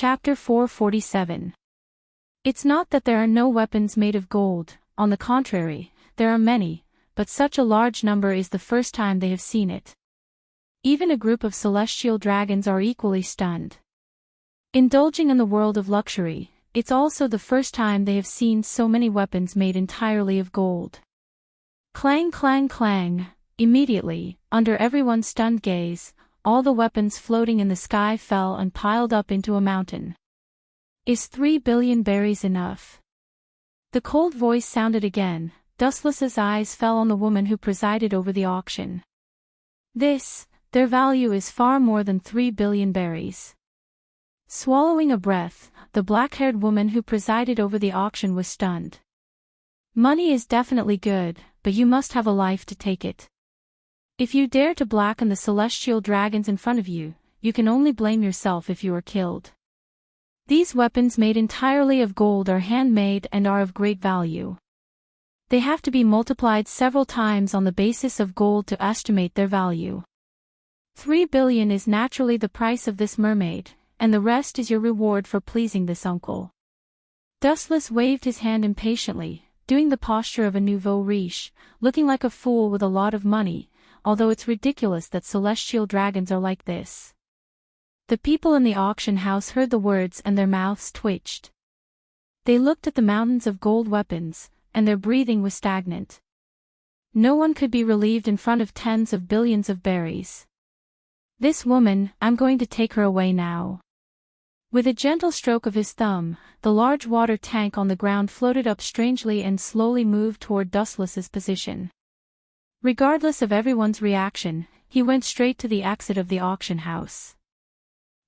Chapter 447. It's not that there are no weapons made of gold, on the contrary, there are many, but such a large number is the first time they have seen it. Even a group of celestial dragons are equally stunned. Indulging in the world of luxury, it's also the first time they have seen so many weapons made entirely of gold. Clang clang clang, immediately, under everyone's stunned gaze, all the weapons floating in the sky fell and piled up into a mountain. Is 3 billion berries enough? The cold voice sounded again. Dustless's eyes fell on the woman who presided over the auction. Their value is far more than 3 billion berries. Swallowing a breath, the black-haired woman who presided over the auction was stunned. Money is definitely good, but you must have a life to take it. If you dare to blacken the celestial dragons in front of you, you can only blame yourself if you are killed. These weapons made entirely of gold are handmade and are of great value. They have to be multiplied several times on the basis of gold to estimate their value. 3 billion is naturally the price of this mermaid, and the rest is your reward for pleasing this uncle. Dustless waved his hand impatiently, doing the posture of a nouveau riche, looking like a fool with a lot of money, although it's ridiculous that celestial dragons are like this. The people in the auction house heard the words and their mouths twitched. They looked at the mountains of gold weapons, and their breathing was stagnant. No one could be relieved in front of tens of billions of berries. This woman, I'm going to take her away now. With a gentle stroke of his thumb, the large water tank on the ground floated up strangely and slowly moved toward Dustless's position. Regardless of everyone's reaction, he went straight to the exit of the auction house.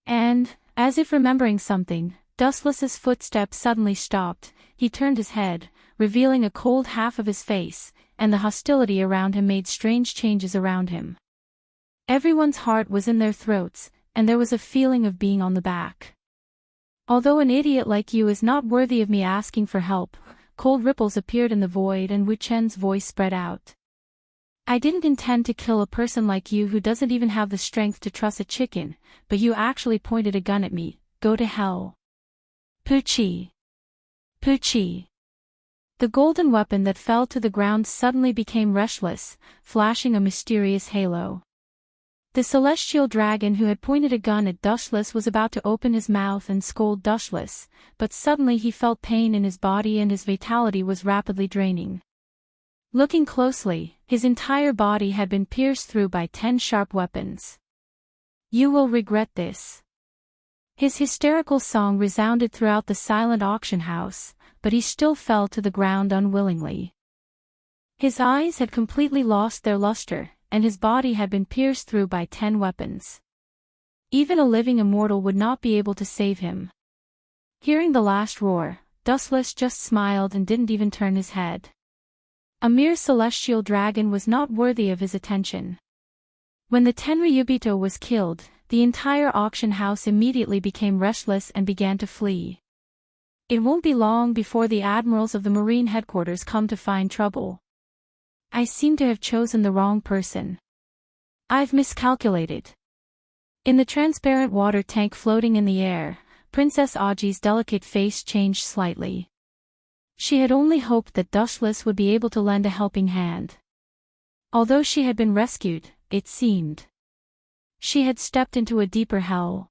And, as if remembering something, Dustless's footsteps suddenly stopped. He turned his head, revealing a cold half of his face, and the hostility around him made strange changes around him. Everyone's heart was in their throats, and there was a feeling of being on the back. Although an idiot like you is not worthy of me asking for help, cold ripples appeared in the void and Wu Chen's voice spread out. I didn't intend to kill a person like you who doesn't even have the strength to truss a chicken, but you actually pointed a gun at me. Go to hell. Poochie. Poochie. The golden weapon that fell to the ground suddenly became restless, flashing a mysterious halo. The celestial dragon who had pointed a gun at Dustless was about to open his mouth and scold Dustless, but suddenly he felt pain in his body and his vitality was rapidly draining. Looking closely, his entire body had been pierced through by 10 sharp weapons. You will regret this. His hysterical song resounded throughout the silent auction house, but he still fell to the ground unwillingly. His eyes had completely lost their luster, and his body had been pierced through by 10 weapons. Even a living immortal would not be able to save him. Hearing the last roar, Dustless just smiled and didn't even turn his head. A mere celestial dragon was not worthy of his attention. When the Tenryubito was killed, the entire auction house immediately became restless and began to flee. It won't be long before the admirals of the Marine headquarters come to find trouble. I seem to have chosen the wrong person. I've miscalculated. In the transparent water tank floating in the air, Princess Aji's delicate face changed slightly. She had only hoped that Dustless would be able to lend a helping hand. Although she had been rescued, it seemed she had stepped into a deeper hell.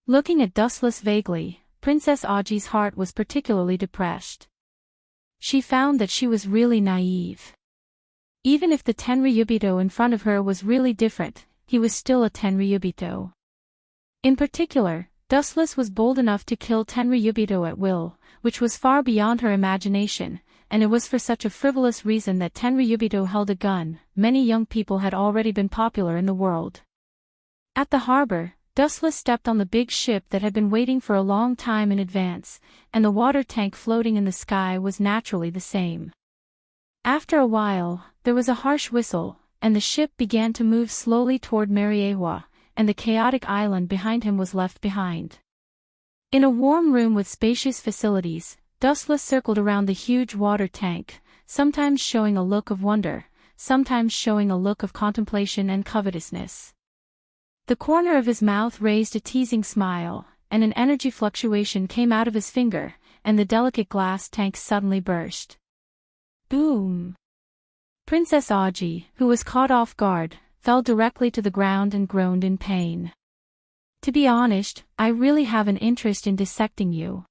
Looking at Dustless vaguely, Princess Aji's heart was particularly depressed. She found that she was really naive. Even if the Tenryubito in front of her was really different, he was still a Tenryubito. In particular, Dustless was bold enough to kill Tenryubito at will, which was far beyond her imagination, and it was for such a frivolous reason that Tenryubito held a gun. Many young people had already been popular in the world. At the harbor, Dustless stepped on the big ship that had been waiting for a long time in advance, and the water tank floating in the sky was naturally the same. After a while, there was a harsh whistle, and the ship began to move slowly toward Mariewa, and the chaotic island behind him was left behind. In a warm room with spacious facilities, Dustless circled around the huge water tank, sometimes showing a look of wonder, sometimes showing a look of contemplation and covetousness. The corner of his mouth raised a teasing smile, and an energy fluctuation came out of his finger, and the delicate glass tank suddenly burst. Boom! Princess Aji, who was caught off guard, fell directly to the ground and groaned in pain. To be honest, I really have an interest in dissecting you.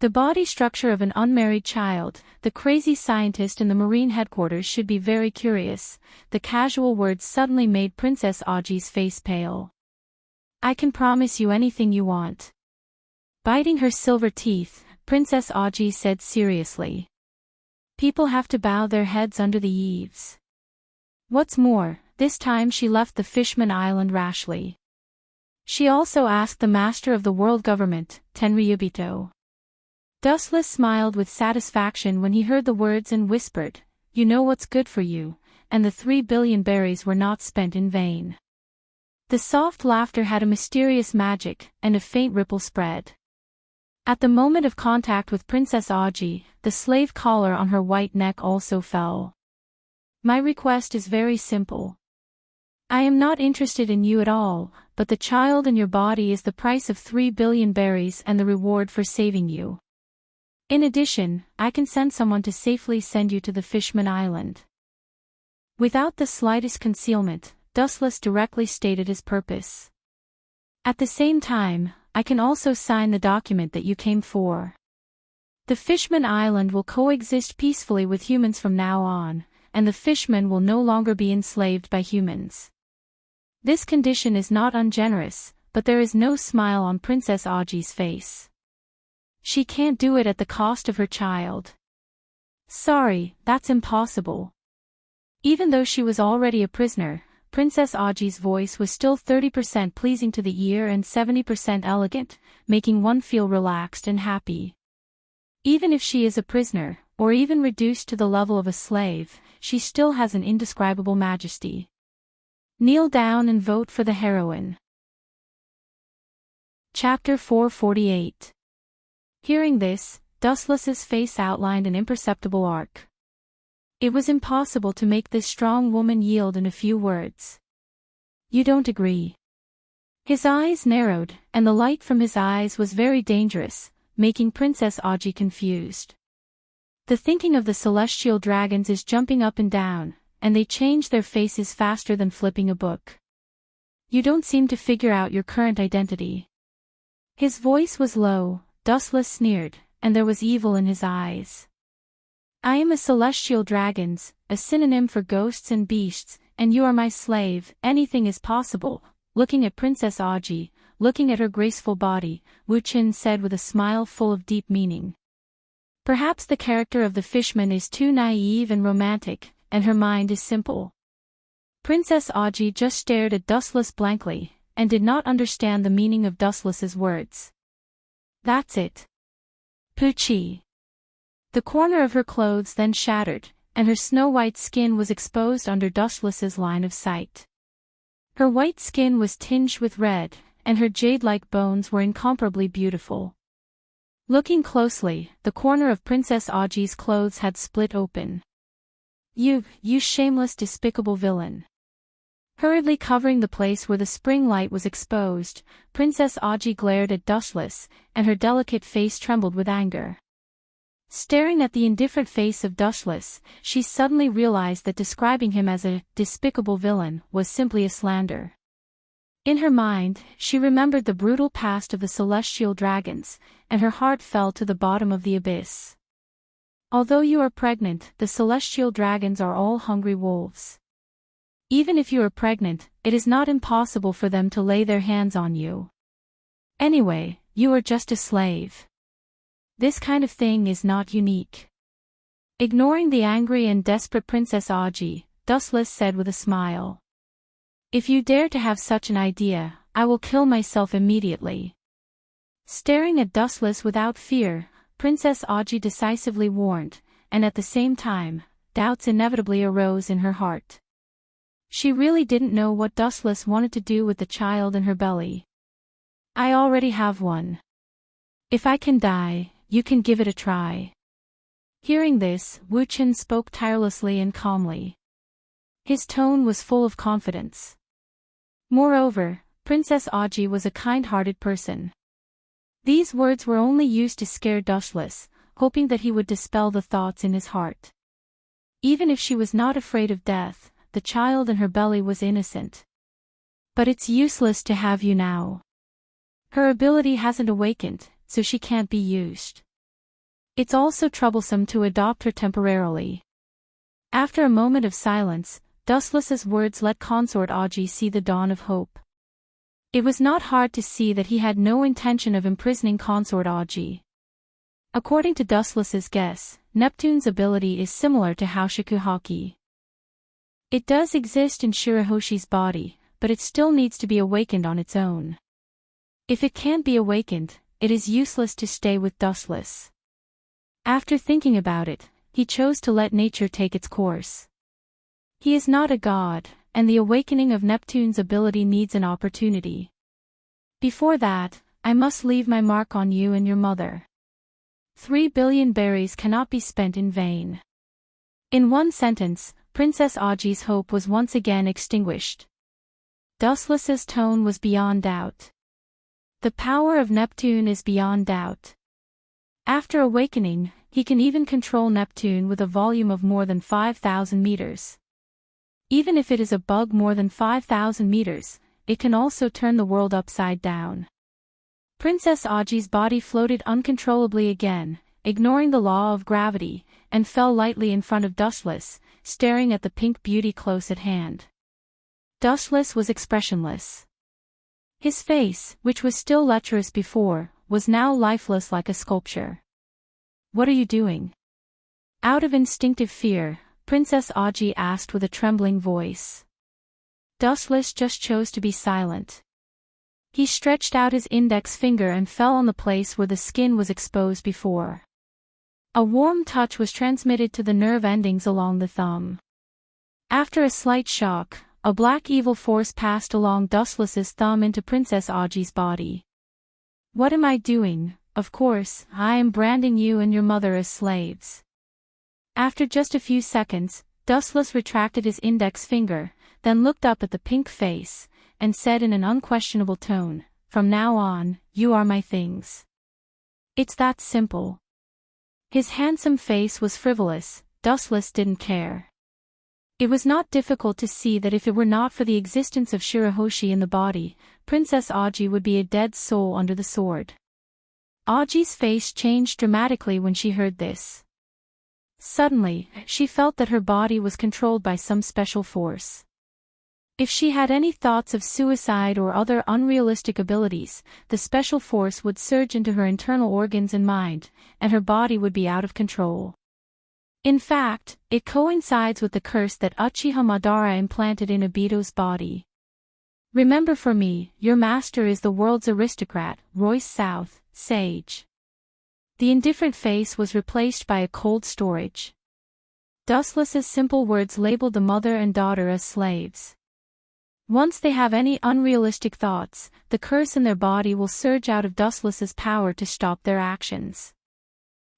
The body structure of an unmarried child, the crazy scientist in the Marine headquarters should be very curious. The casual words suddenly made Princess Aji's face pale. I can promise you anything you want. Biting her silver teeth, Princess Aji said seriously. People have to bow their heads under the eaves. What's more, this time she left the Fishman Island rashly. She also asked the master of the world government, Tenryubito. Dustless smiled with satisfaction when he heard the words and whispered, "You know what's good for you," and the 3 billion berries were not spent in vain. The soft laughter had a mysterious magic, and a faint ripple spread. At the moment of contact with Princess Aji, the slave collar on her white neck also fell. My request is very simple. I am not interested in you at all, but the child in your body is the price of 3 billion berries and the reward for saving you. In addition, I can send someone to safely send you to the Fishman Island. Without the slightest concealment, Dustless directly stated his purpose. At the same time, I can also sign the document that you came for. The Fishman Island will coexist peacefully with humans from now on, and the fishmen will no longer be enslaved by humans. This condition is not ungenerous, but there is no smile on Princess Aji's face. She can't do it at the cost of her child. Sorry, that's impossible. Even though she was already a prisoner, Princess Aji's voice was still 30% pleasing to the ear and 70% elegant, making one feel relaxed and happy. Even if she is a prisoner, or even reduced to the level of a slave, she still has an indescribable majesty. Kneel down and vote for the heroine. Chapter 448. Hearing this, Dustless's face outlined an imperceptible arc. It was impossible to make this strong woman yield in a few words. You don't agree? His eyes narrowed, and the light from his eyes was very dangerous, making Princess Aji confused. The thinking of the celestial dragons is jumping up and down, and they change their faces faster than flipping a book. You don't seem to figure out your current identity. His voice was low. Dustless sneered, and there was evil in his eyes. I am a celestial dragons, a synonym for ghosts and beasts, and you are my slave. Anything is possible. Looking at Princess Aji, looking at her graceful body, Wu Qin said with a smile full of deep meaning. Perhaps the character of the fishman is too naive and romantic, and her mind is simple. Princess Aji just stared at Dustless blankly, and did not understand the meaning of Dustless's words. That's it. Poochie. The corner of her clothes then shattered, and her snow-white skin was exposed under Dustless's line of sight. Her white skin was tinged with red, and her jade-like bones were incomparably beautiful. Looking closely, the corner of Princess Aji's clothes had split open. You shameless despicable villain. Hurriedly covering the place where the spring light was exposed, Princess Aji glared at Dustless, and her delicate face trembled with anger. Staring at the indifferent face of Dustless, she suddenly realized that describing him as a despicable villain was simply a slander. In her mind, she remembered the brutal past of the celestial dragons, and her heart fell to the bottom of the abyss. Although you are pregnant, the celestial dragons are all hungry wolves. Even if you are pregnant, it is not impossible for them to lay their hands on you. Anyway, you are just a slave. This kind of thing is not unique. Ignoring the angry and desperate Princess Aji, Dustless said with a smile. If you dare to have such an idea, I will kill myself immediately. Staring at Dustless without fear, Princess Aji decisively warned, and at the same time, doubts inevitably arose in her heart. She really didn't know what Dustless wanted to do with the child in her belly. I already have one. If I can die, you can give it a try. Hearing this, Wu Qin spoke tirelessly and calmly. His tone was full of confidence. Moreover, Princess Aji was a kind-hearted person. These words were only used to scare Dustless, hoping that he would dispel the thoughts in his heart. Even if she was not afraid of death, the child in her belly was innocent. But it's useless to have you now. Her ability hasn't awakened, so she can't be used. It's also troublesome to adopt her temporarily. After a moment of silence, Dustless's words let Consort Aji see the dawn of hope. It was not hard to see that he had no intention of imprisoning Consort Aji. According to Dustless's guess, Neptune's ability is similar to Houshiku Haki. It does exist in Shirahoshi's body, but it still needs to be awakened on its own. If it can't be awakened, it is useless to stay with Dustless. After thinking about it, he chose to let nature take its course. He is not a god, and the awakening of Neptune's ability needs an opportunity. Before that, I must leave my mark on you and your mother. 3 billion berries cannot be spent in vain. In one sentence, Princess Aji's hope was once again extinguished. Dustless's tone was beyond doubt. The power of Neptune is beyond doubt. After awakening, he can even control Neptune with a volume of more than 5,000 meters. Even if it is a bug more than 5,000 meters, it can also turn the world upside down. Princess Aji's body floated uncontrollably again, ignoring the law of gravity, and fell lightly in front of Dustless, staring at the pink beauty close at hand. Dustless was expressionless. His face, which was still lecherous before, was now lifeless like a sculpture. "What are you doing?" Out of instinctive fear, Princess Aji asked with a trembling voice. Dustless just chose to be silent. He stretched out his index finger and fell on the place where the skin was exposed before. A warm touch was transmitted to the nerve endings along the thumb. After a slight shock, a black evil force passed along Dustless's thumb into Princess Aji's body. "What am I doing? Of course, I am branding you and your mother as slaves." After just a few seconds, Dustless retracted his index finger, then looked up at the pink face, and said in an unquestionable tone, "From now on, you are my things." It's that simple. His handsome face was frivolous, Dustless didn't care. It was not difficult to see that if it were not for the existence of Shirahoshi in the body, Princess Aji would be a dead soul under the sword. Aji's face changed dramatically when she heard this. Suddenly, she felt that her body was controlled by some special force. If she had any thoughts of suicide or other unrealistic abilities, the special force would surge into her internal organs and mind, and her body would be out of control. In fact, it coincides with the curse that Uchiha Madara implanted in Obito's body. "Remember, for me, your master is the world's aristocrat, Royce South, sage." The indifferent face was replaced by a cold storage. Dustless's simple words labeled the mother and daughter as slaves. Once they have any unrealistic thoughts, the curse in their body will surge out of Dustless's power to stop their actions.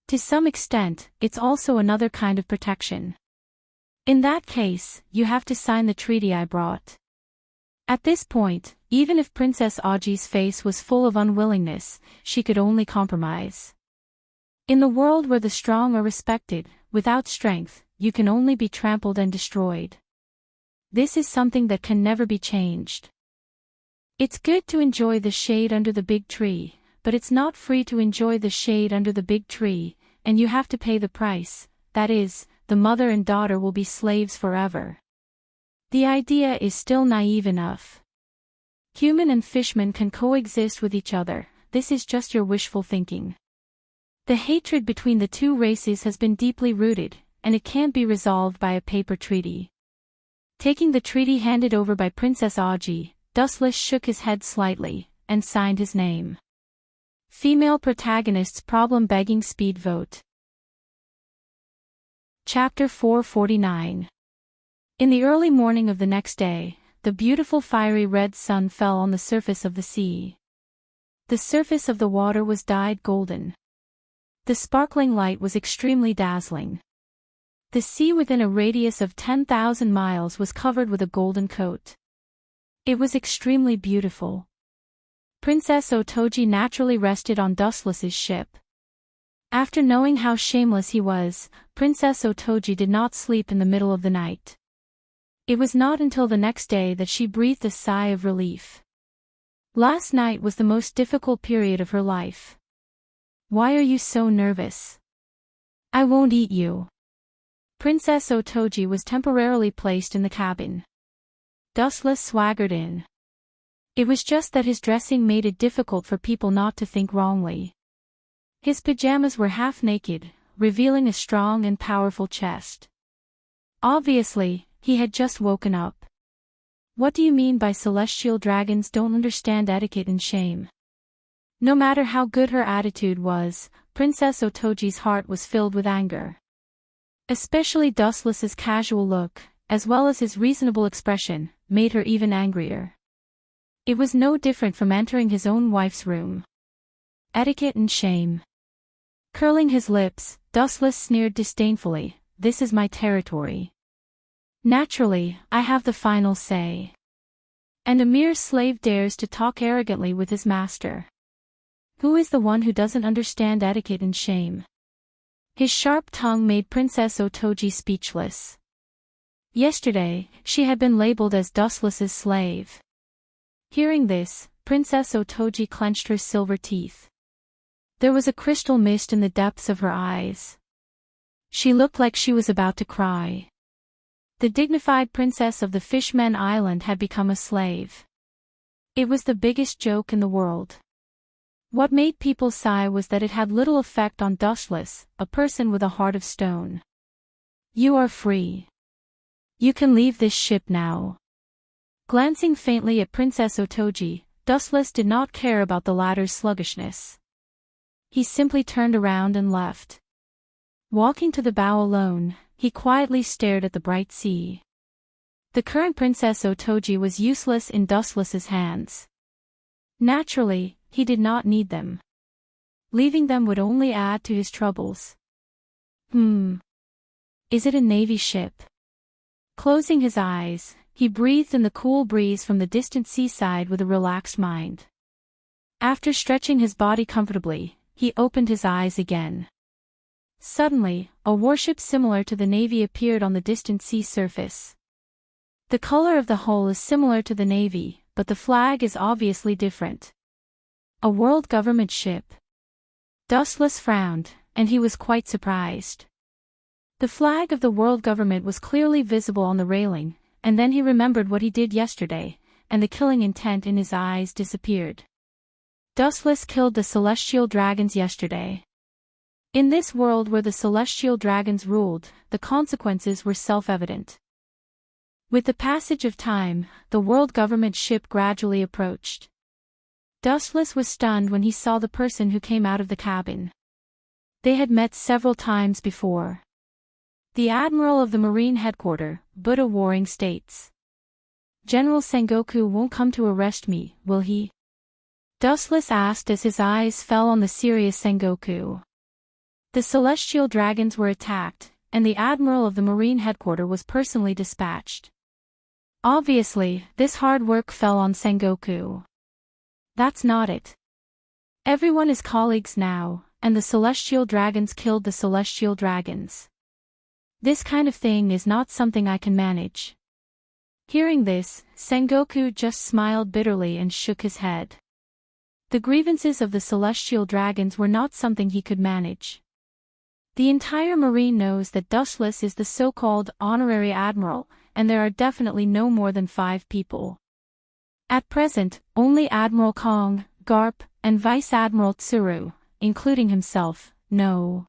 To some extent, it's also another kind of protection. In that case, you have to sign the treaty I brought. At this point, even if Princess Aji's face was full of unwillingness, she could only compromise. In the world where the strong are respected, without strength, you can only be trampled and destroyed. This is something that can never be changed. It's good to enjoy the shade under the big tree, but it's not free to enjoy the shade under the big tree, and you have to pay the price, that is, the mother and daughter will be slaves forever. The idea is still naive enough. Human and fishman can coexist with each other, this is just your wishful thinking. The hatred between the two races has been deeply rooted, and it can't be resolved by a paper treaty. Taking the treaty handed over by Princess Aji, Dustless shook his head slightly, and signed his name. Female protagonist's problem-begging speed vote. Chapter 449. In the early morning of the next day, the beautiful fiery red sun fell on the surface of the sea. The surface of the water was dyed golden. The sparkling light was extremely dazzling. The sea within a radius of 10,000 miles was covered with a golden coat. It was extremely beautiful. Princess Otoji naturally rested on Dustless's ship. After knowing how shameless he was, Princess Otoji did not sleep in the middle of the night. It was not until the next day that she breathed a sigh of relief. Last night was the most difficult period of her life. Why are you so nervous? I won't eat you. Princess Otoji was temporarily placed in the cabin. Dustless swaggered in. It was just that his dressing made it difficult for people not to think wrongly. His pajamas were half naked, revealing a strong and powerful chest. Obviously, he had just woken up. What do you mean by celestial dragons don't understand etiquette and shame? No matter how good her attitude was, Princess Otoji's heart was filled with anger. Especially Dustless's casual look, as well as his reasonable expression, made her even angrier. It was no different from entering his own wife's room. Etiquette and shame. Curling his lips, Dustless sneered disdainfully, "This is my territory. Naturally, I have the final say. And a mere slave dares to talk arrogantly with his master. Who is the one who doesn't understand etiquette and shame?" His sharp tongue made Princess Otoji speechless. Yesterday, she had been labeled as Dustless's slave. Hearing this, Princess Otoji clenched her silver teeth. There was a crystal mist in the depths of her eyes. She looked like she was about to cry. The dignified princess of the Fishmen Island had become a slave. It was the biggest joke in the world. What made people sigh was that it had little effect on Dustless, a person with a heart of stone. "You are free. You can leave this ship now." Glancing faintly at Princess Otoji, Dustless did not care about the latter's sluggishness. He simply turned around and left. Walking to the bow alone, he quietly stared at the bright sea. The current Princess Otoji was useless in Dustless's hands. Naturally, he did not need them. Leaving them would only add to his troubles. Is it a navy ship? Closing his eyes, he breathed in the cool breeze from the distant seaside with a relaxed mind. After stretching his body comfortably, he opened his eyes again. Suddenly, a warship similar to the Navy appeared on the distant sea surface. The color of the hull is similar to the Navy, but the flag is obviously different. A world government ship. Dustless frowned, and he was quite surprised. The flag of the world government was clearly visible on the railing, and then he remembered what he did yesterday, and the killing intent in his eyes disappeared. Dustless killed the celestial dragons yesterday. In this world where the celestial dragons ruled, the consequences were self-evident. With the passage of time, the world government ship gradually approached. Dustless was stunned when he saw the person who came out of the cabin. They had met several times before. The Admiral of the Marine Headquarters, Buddha Warring states. "General Sengoku won't come to arrest me, will he?" Dustless asked as his eyes fell on the serious Sengoku. The celestial dragons were attacked, and the Admiral of the Marine Headquarters was personally dispatched. Obviously, this hard work fell on Sengoku. That's not it. Everyone is colleagues now, and the celestial dragons killed the celestial dragons. This kind of thing is not something I can manage. Hearing this, Sengoku just smiled bitterly and shook his head. The grievances of the celestial dragons were not something he could manage. The entire Marine knows that Dustless is the so-called honorary admiral, and there are definitely no more than 5 people. At present, only Admiral Kong, Garp, and Vice Admiral Tsuru, including himself, know.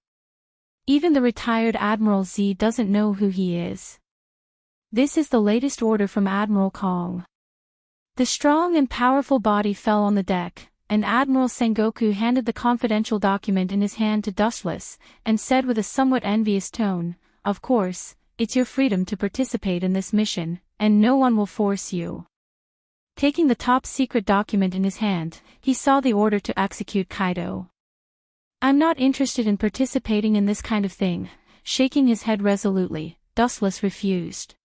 Even the retired Admiral Z doesn't know who he is. This is the latest order from Admiral Kong. The strong and powerful body fell on the deck, and Admiral Sengoku handed the confidential document in his hand to Dustless, and said with a somewhat envious tone, "Of course, it's your freedom to participate in this mission, and no one will force you." Taking the top-secret document in his hand, he saw the order to execute Kaido. "I'm not interested in participating in this kind of thing," shaking his head resolutely, Dustless refused.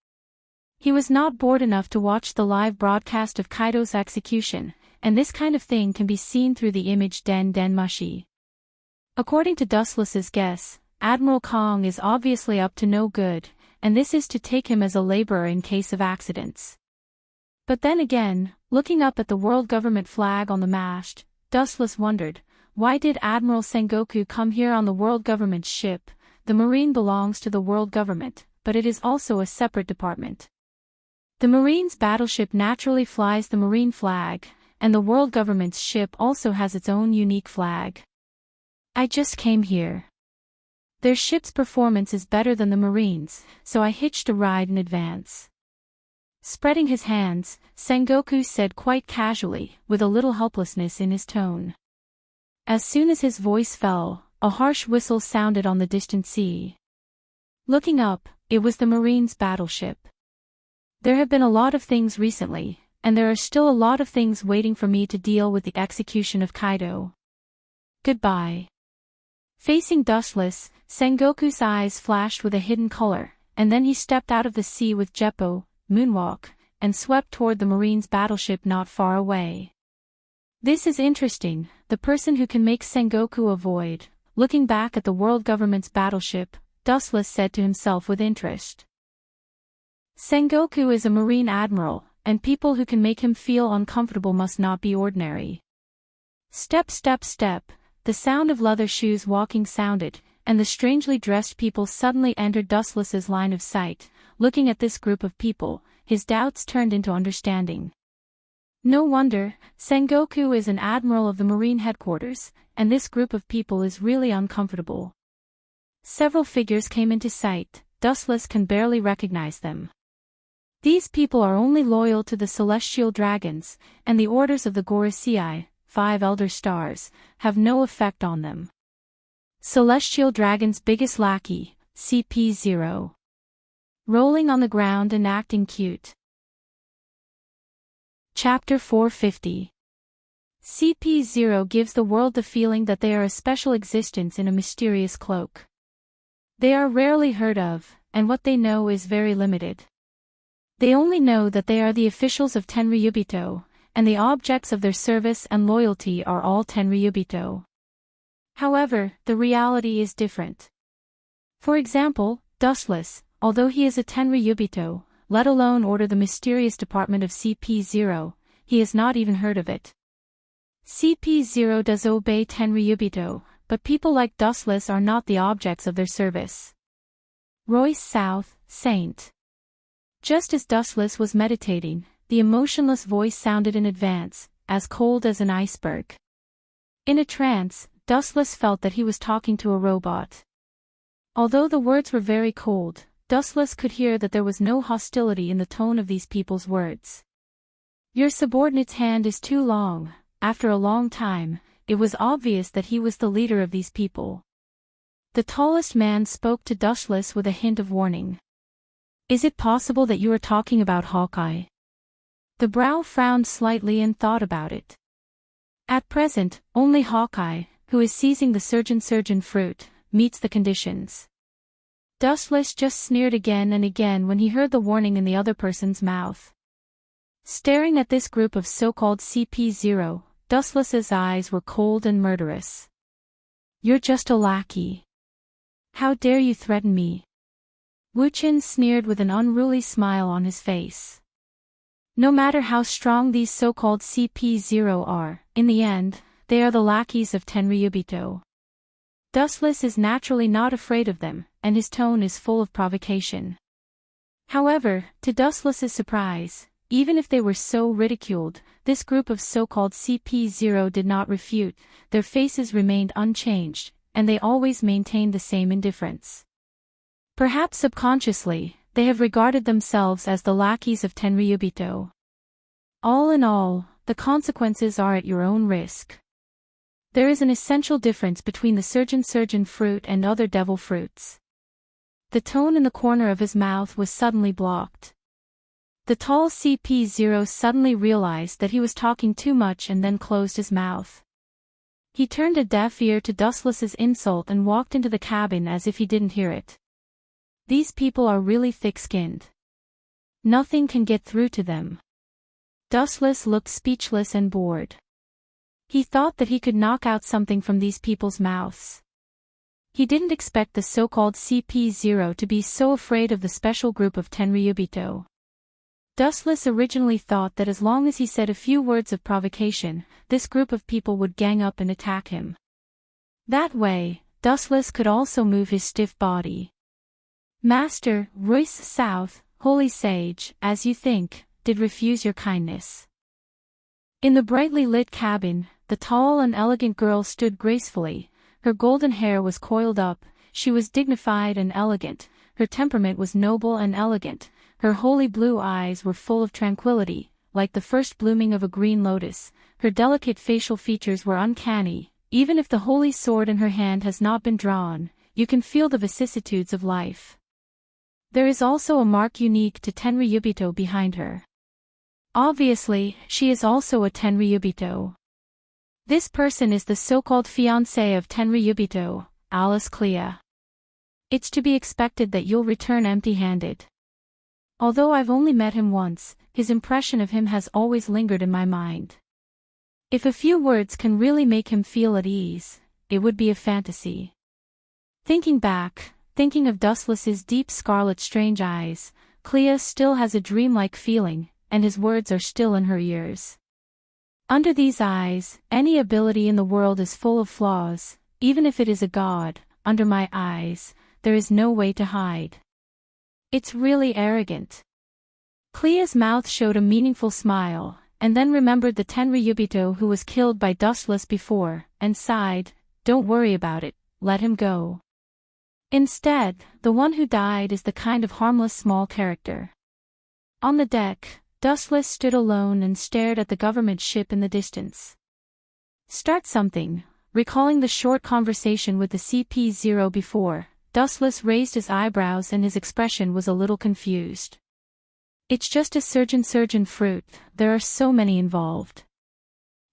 He was not bored enough to watch the live broadcast of Kaido's execution, and this kind of thing can be seen through the image Den Den Mushi. According to Dustless's guess, Admiral Kong is obviously up to no good, and this is to take him as a laborer in case of accidents. But then again, looking up at the world government flag on the mast, Dustless wondered, why did Admiral Sengoku come here on the world government's ship? The Marine belongs to the world government, but it is also a separate department. The Marine's battleship naturally flies the Marine flag, and the world government's ship also has its own unique flag. I just came here. Their ship's performance is better than the Marine's, so I hitched a ride in advance. Spreading his hands, Sengoku said quite casually, with a little helplessness in his tone. As soon as his voice fell, a harsh whistle sounded on the distant sea. Looking up, it was the Marine's battleship. There have been a lot of things recently, and there are still a lot of things waiting for me to deal with the execution of Kaido. Goodbye. Facing Dustless, Sengoku's eyes flashed with a hidden color, and then he stepped out of the sea with Jeppo, moonwalk, and swept toward the Marine's battleship not far away. This is interesting, the person who can make Sengoku avoid, looking back at the world government's battleship, Dustless said to himself with interest. Sengoku is a Marine admiral, and people who can make him feel uncomfortable must not be ordinary. Step step step. The sound of leather shoes walking sounded, and the strangely dressed people suddenly entered Dustless's line of sight. Looking at this group of people, his doubts turned into understanding. No wonder, Sengoku is an admiral of the Marine headquarters, and this group of people is really uncomfortable. Several figures came into sight, Dustless can barely recognize them. These people are only loyal to the celestial dragons, and the orders of the Gorosei, 5 elder stars, have no effect on them. Celestial Dragon's biggest lackey, CP0. Rolling on the ground and acting cute. Chapter 450. CP0 gives the world the feeling that they are a special existence in a mysterious cloak. They are rarely heard of, and what they know is very limited. They only know that they are the officials of Tenryubito, and the objects of their service and loyalty are all Tenryubito. However, the reality is different. For example, Dustless, although he is a Tenryubito, let alone order the mysterious department of CP0, he has not even heard of it. CP0 does obey Tenryubito, but people like Dustless are not the objects of their service. Royce South, Saint. Just as Dustless was meditating, the emotionless voice sounded in advance, as cold as an iceberg. In a trance, Dustless felt that he was talking to a robot. Although the words were very cold, Dustless could hear that there was no hostility in the tone of these people's words. Your subordinate's hand is too long. After a long time, it was obvious that he was the leader of these people. The tallest man spoke to Dustless with a hint of warning. Is it possible that you are talking about Hawkeye? The brow frowned slightly and thought about it. At present, only Hawkeye, who is seizing the surgeon fruit, meets the conditions. Dustless just sneered again and again when he heard the warning in the other person's mouth. Staring at this group of so-called CP0, Dustless's eyes were cold and murderous. You're just a lackey. How dare you threaten me? Wu Qin sneered with an unruly smile on his face. No matter how strong these so-called CP0 are, in the end, they are the lackeys of Tenryubito. Dustless is naturally not afraid of them, and his tone is full of provocation. However, to Dustless's surprise, even if they were so ridiculed, this group of so-called CP0 did not refute, their faces remained unchanged, and they always maintained the same indifference. Perhaps subconsciously, they have regarded themselves as the lackeys of Tenryubito. All in all, the consequences are at your own risk. There is an essential difference between the surgeon fruit and other devil fruits. The tone in the corner of his mouth was suddenly blocked. The tall CP0 suddenly realized that he was talking too much and then closed his mouth. He turned a deaf ear to Dustless's insult and walked into the cabin as if he didn't hear it. These people are really thick-skinned. Nothing can get through to them. Dustless looked speechless and bored. He thought that he could knock out something from these people's mouths. He didn't expect the so-called CP0 to be so afraid of the special group of Tenryubito. Dustless originally thought that as long as he said a few words of provocation, this group of people would gang up and attack him. That way, Dustless could also move his stiff body. Master, Royce South, holy sage, as you think, did refuse your kindness. In the brightly lit cabin, the tall and elegant girl stood gracefully. Her golden hair was coiled up, she was dignified and elegant, her temperament was noble and elegant, her holy blue eyes were full of tranquility, like the first blooming of a green lotus, her delicate facial features were uncanny. Even if the holy sword in her hand has not been drawn, you can feel the vicissitudes of life. There is also a mark unique to Tenryubito behind her. Obviously, she is also a Tenryubito. This person is the so-called fiancé of Tenryubito, Alice Clea. It's to be expected that you'll return empty-handed. Although I've only met him once, his impression of him has always lingered in my mind. If a few words can really make him feel at ease, it would be a fantasy. Thinking back, thinking of Dustless's deep scarlet strange eyes, Clea still has a dreamlike feeling, and his words are still in her ears. Under these eyes, any ability in the world is full of flaws, even if it is a god. Under my eyes, there is no way to hide. It's really arrogant. Clea's mouth showed a meaningful smile, and then remembered the Tenryubito who was killed by Dustless before, and sighed, don't worry about it, let him go. Instead, the one who died is the kind of harmless small character. On the deck, Dustless stood alone and stared at the government ship in the distance. Start something. Recalling the short conversation with the CP0 before, Dustless raised his eyebrows and his expression was a little confused. It's just a surgeon fruit, there are so many involved.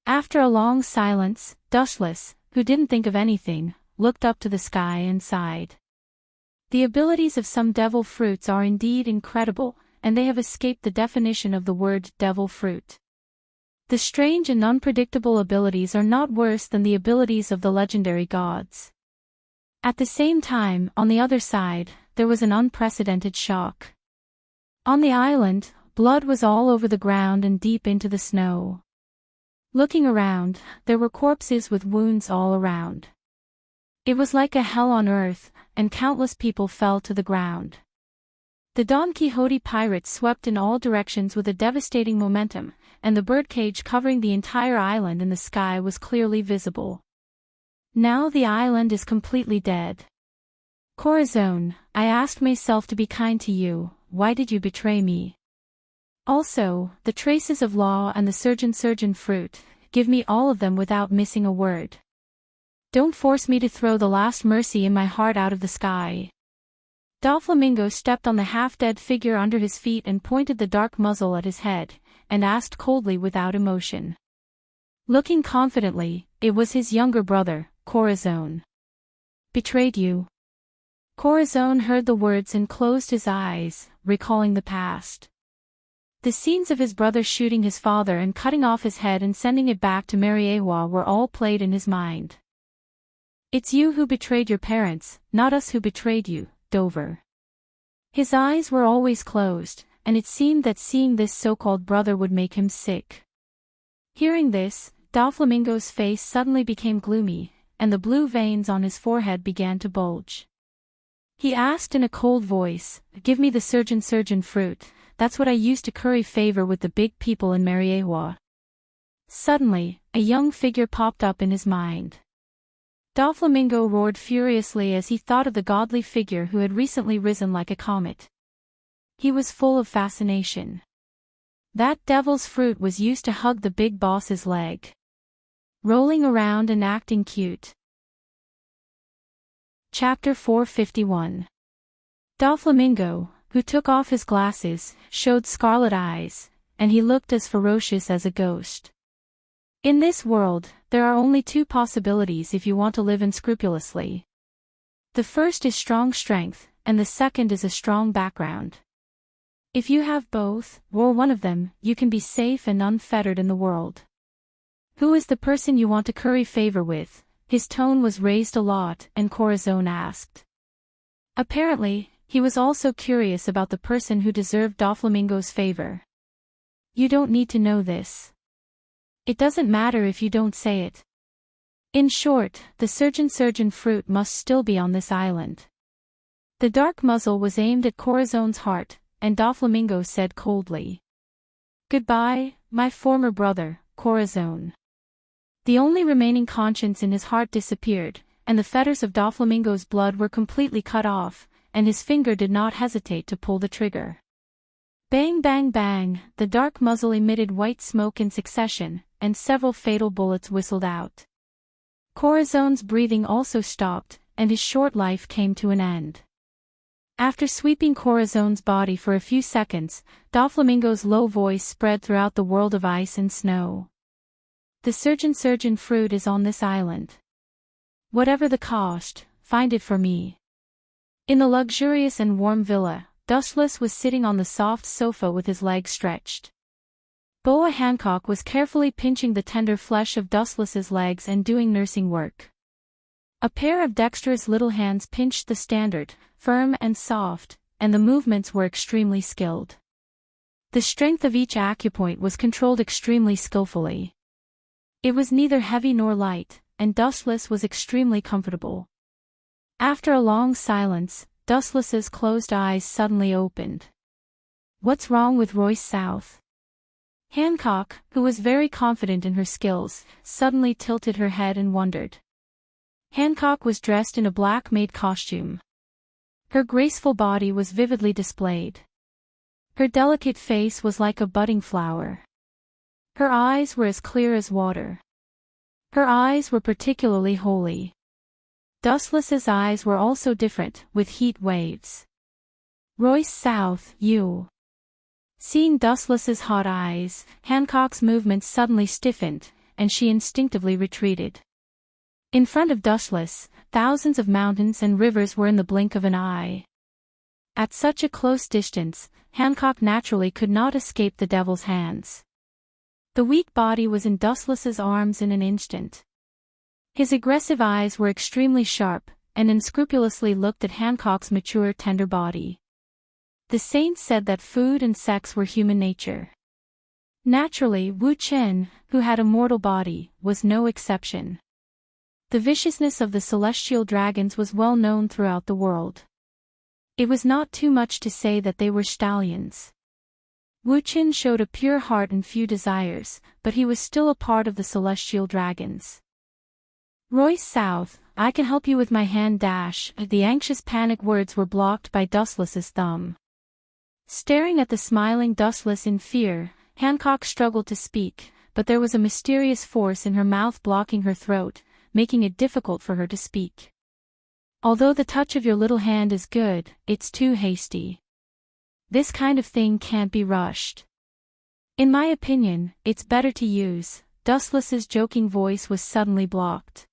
After a long silence, Dustless, who didn't think of anything, looked up to the sky and sighed. The abilities of some devil fruits are indeed incredible, and they have escaped the definition of the word devil fruit. The strange and unpredictable abilities are not worse than the abilities of the legendary gods. At the same time, on the other side, there was an unprecedented shock. On the island, blood was all over the ground and deep into the snow. Looking around, there were corpses with wounds all around. It was like a hell on earth, and countless people fell to the ground. The Don Quixote pirates swept in all directions with a devastating momentum, and the birdcage covering the entire island in the sky was clearly visible. Now the island is completely dead. Corazon, I asked myself to be kind to you, why did you betray me? Also, the traces of law and the surgeon fruit, give me all of them without missing a word. Don't force me to throw the last mercy in my heart out of the sky. Doflamingo stepped on the half-dead figure under his feet and pointed the dark muzzle at his head, and asked coldly without emotion. Looking confidently, it was his younger brother, Corazon. Betrayed you? Corazon heard the words and closed his eyes, recalling the past. The scenes of his brother shooting his father and cutting off his head and sending it back to Mariewa were all played in his mind. It's you who betrayed your parents, not us who betrayed you, Dover. His eyes were always closed, and it seemed that seeing this so-called brother would make him sick. Hearing this, Doflamingo's face suddenly became gloomy, and the blue veins on his forehead began to bulge. He asked in a cold voice, give me the surgeon fruit, that's what I used to curry favor with the big people in Mariewa. Suddenly, a young figure popped up in his mind. Doflamingo roared furiously as he thought of the godly figure who had recently risen like a comet. He was full of fascination. That devil's fruit was used to hug the big boss's leg. Rolling around and acting cute. Chapter 451. Doflamingo, who took off his glasses, showed scarlet eyes, and he looked as ferocious as a ghost. In this world, there are only two possibilities if you want to live unscrupulously. The first is strong strength, and the second is a strong background. If you have both, or one of them, you can be safe and unfettered in the world. Who is the person you want to curry favor with? His tone was raised a lot, and Corazon asked. Apparently, he was also curious about the person who deserved Doflamingo's favor. You don't need to know this. It doesn't matter if you don't say it. In short, the surgeon fruit must still be on this island. The dark muzzle was aimed at Corazon's heart, and Doflamingo said coldly. Goodbye, my former brother, Corazon. The only remaining conscience in his heart disappeared, and the fetters of Doflamingo's blood were completely cut off, and his finger did not hesitate to pull the trigger. Bang bang bang, the dark muzzle emitted white smoke in succession, and several fatal bullets whistled out. Corazon's breathing also stopped, and his short life came to an end. After sweeping Corazon's body for a few seconds, Doflamingo's low voice spread throughout the world of ice and snow. The surgeon fruit is on this island. Whatever the cost, find it for me. In the luxurious and warm villa, Dustless was sitting on the soft sofa with his legs stretched. Boa Hancock was carefully pinching the tender flesh of Dustless's legs and doing nursing work. A pair of dexterous little hands pinched the standard, firm and soft, and the movements were extremely skilled. The strength of each acupoint was controlled extremely skillfully. It was neither heavy nor light, and Dustless was extremely comfortable. After a long silence, Dustless's closed eyes suddenly opened. What's wrong with Royce South? Hancock, who was very confident in her skills, suddenly tilted her head and wondered. Hancock was dressed in a black maid costume. Her graceful body was vividly displayed. Her delicate face was like a budding flower. Her eyes were as clear as water. Her eyes were particularly holy. Dustless's eyes were also different, with heat waves. Royce South, you. Seeing Dustless's hot eyes, Hancock's movements suddenly stiffened, and she instinctively retreated. In front of Dustless, thousands of mountains and rivers were in the blink of an eye. At such a close distance, Hancock naturally could not escape the devil's hands. The weak body was in Dustless's arms in an instant. His aggressive eyes were extremely sharp, and unscrupulously looked at Hancock's mature tender body. The saints said that food and sex were human nature. Naturally, Wu Chen, who had a mortal body, was no exception. The viciousness of the celestial dragons was well known throughout the world. It was not too much to say that they were stallions. Wu Chen showed a pure heart and few desires, but he was still a part of the celestial dragons. Royce South, I can help you with my hand dash. The anxious panic words were blocked by Dustless's thumb. Staring at the smiling Dustless in fear, Hancock struggled to speak, but there was a mysterious force in her mouth blocking her throat, making it difficult for her to speak. Although the touch of your little hand is good, it's too hasty. This kind of thing can't be rushed. In my opinion, it's better to use. Dustless's joking voice was suddenly blocked.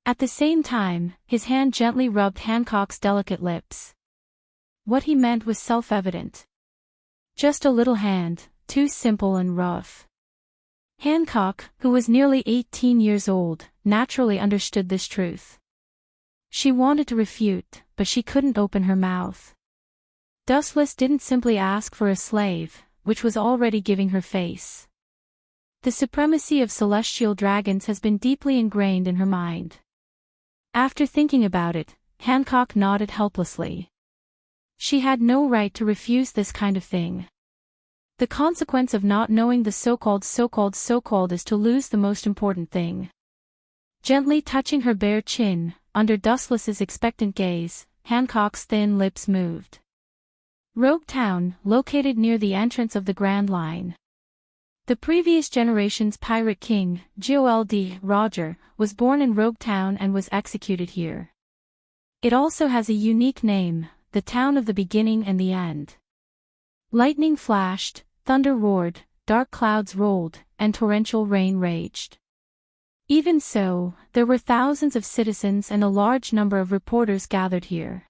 At the same time, his hand gently rubbed Hancock's delicate lips. What he meant was self-evident. Just a little hand, too simple and rough. Hancock, who was nearly 18 years old, naturally understood this truth. She wanted to refute, but she couldn't open her mouth. Dustless didn't simply ask for a slave, which was already giving her face. The supremacy of celestial dragons has been deeply ingrained in her mind. After thinking about it, Hancock nodded helplessly. She had no right to refuse this kind of thing. The consequence of not knowing the so-called is to lose the most important thing. Gently touching her bare chin, under Dustless's expectant gaze, Hancock's thin lips moved. Rogue Town, located near the entrance of the Grand Line. The previous generation's pirate king, Gold Roger, was born in Rogue Town and was executed here. It also has a unique name, the Town of the Beginning and the End. Lightning flashed, thunder roared, dark clouds rolled, and torrential rain raged. Even so, there were thousands of citizens and a large number of reporters gathered here.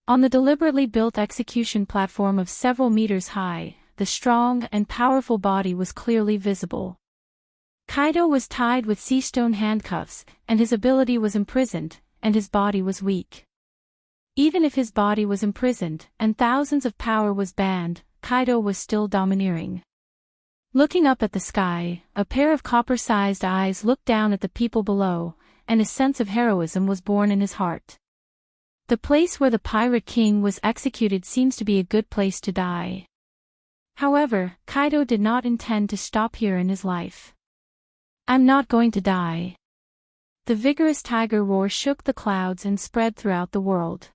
On the deliberately built execution platform of several meters high, the strong and powerful body was clearly visible. Kaido was tied with sea stone handcuffs, and his ability was imprisoned, and his body was weak. Even if his body was imprisoned, and thousands of power was banned, Kaido was still domineering. Looking up at the sky, a pair of copper-sized eyes looked down at the people below, and a sense of heroism was born in his heart. The place where the Pirate King was executed seems to be a good place to die. However, Kaido did not intend to stop here in his life. I'm not going to die. The vigorous tiger roar shook the clouds and spread throughout the world.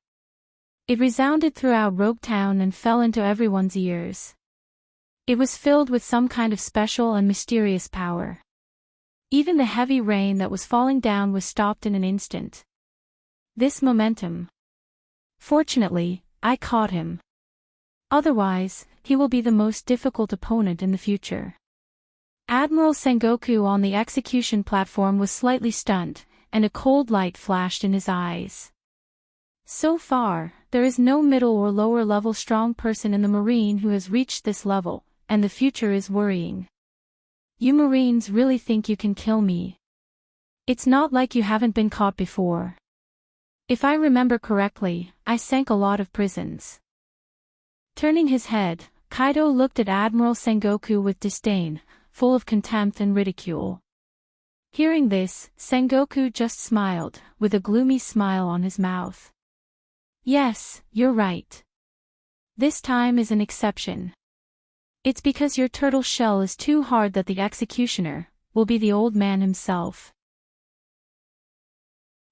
It resounded throughout Rogue Town and fell into everyone's ears. It was filled with some kind of special and mysterious power. Even the heavy rain that was falling down was stopped in an instant. This momentum. Fortunately, I caught him. Otherwise, he will be the most difficult opponent in the future. Admiral Sengoku on the execution platform was slightly stunned, and a cold light flashed in his eyes. So far, there is no middle or lower level strong person in the Marine who has reached this level, and the future is worrying. You Marines really think you can kill me? It's not like you haven't been caught before. If I remember correctly, I sank a lot of prisons. Turning his head, Kaido looked at Admiral Sengoku with disdain, full of contempt and ridicule. Hearing this, Sengoku just smiled, with a gloomy smile on his mouth. Yes, you're right. This time is an exception. It's because your turtle shell is too hard that the executioner will be the old man himself.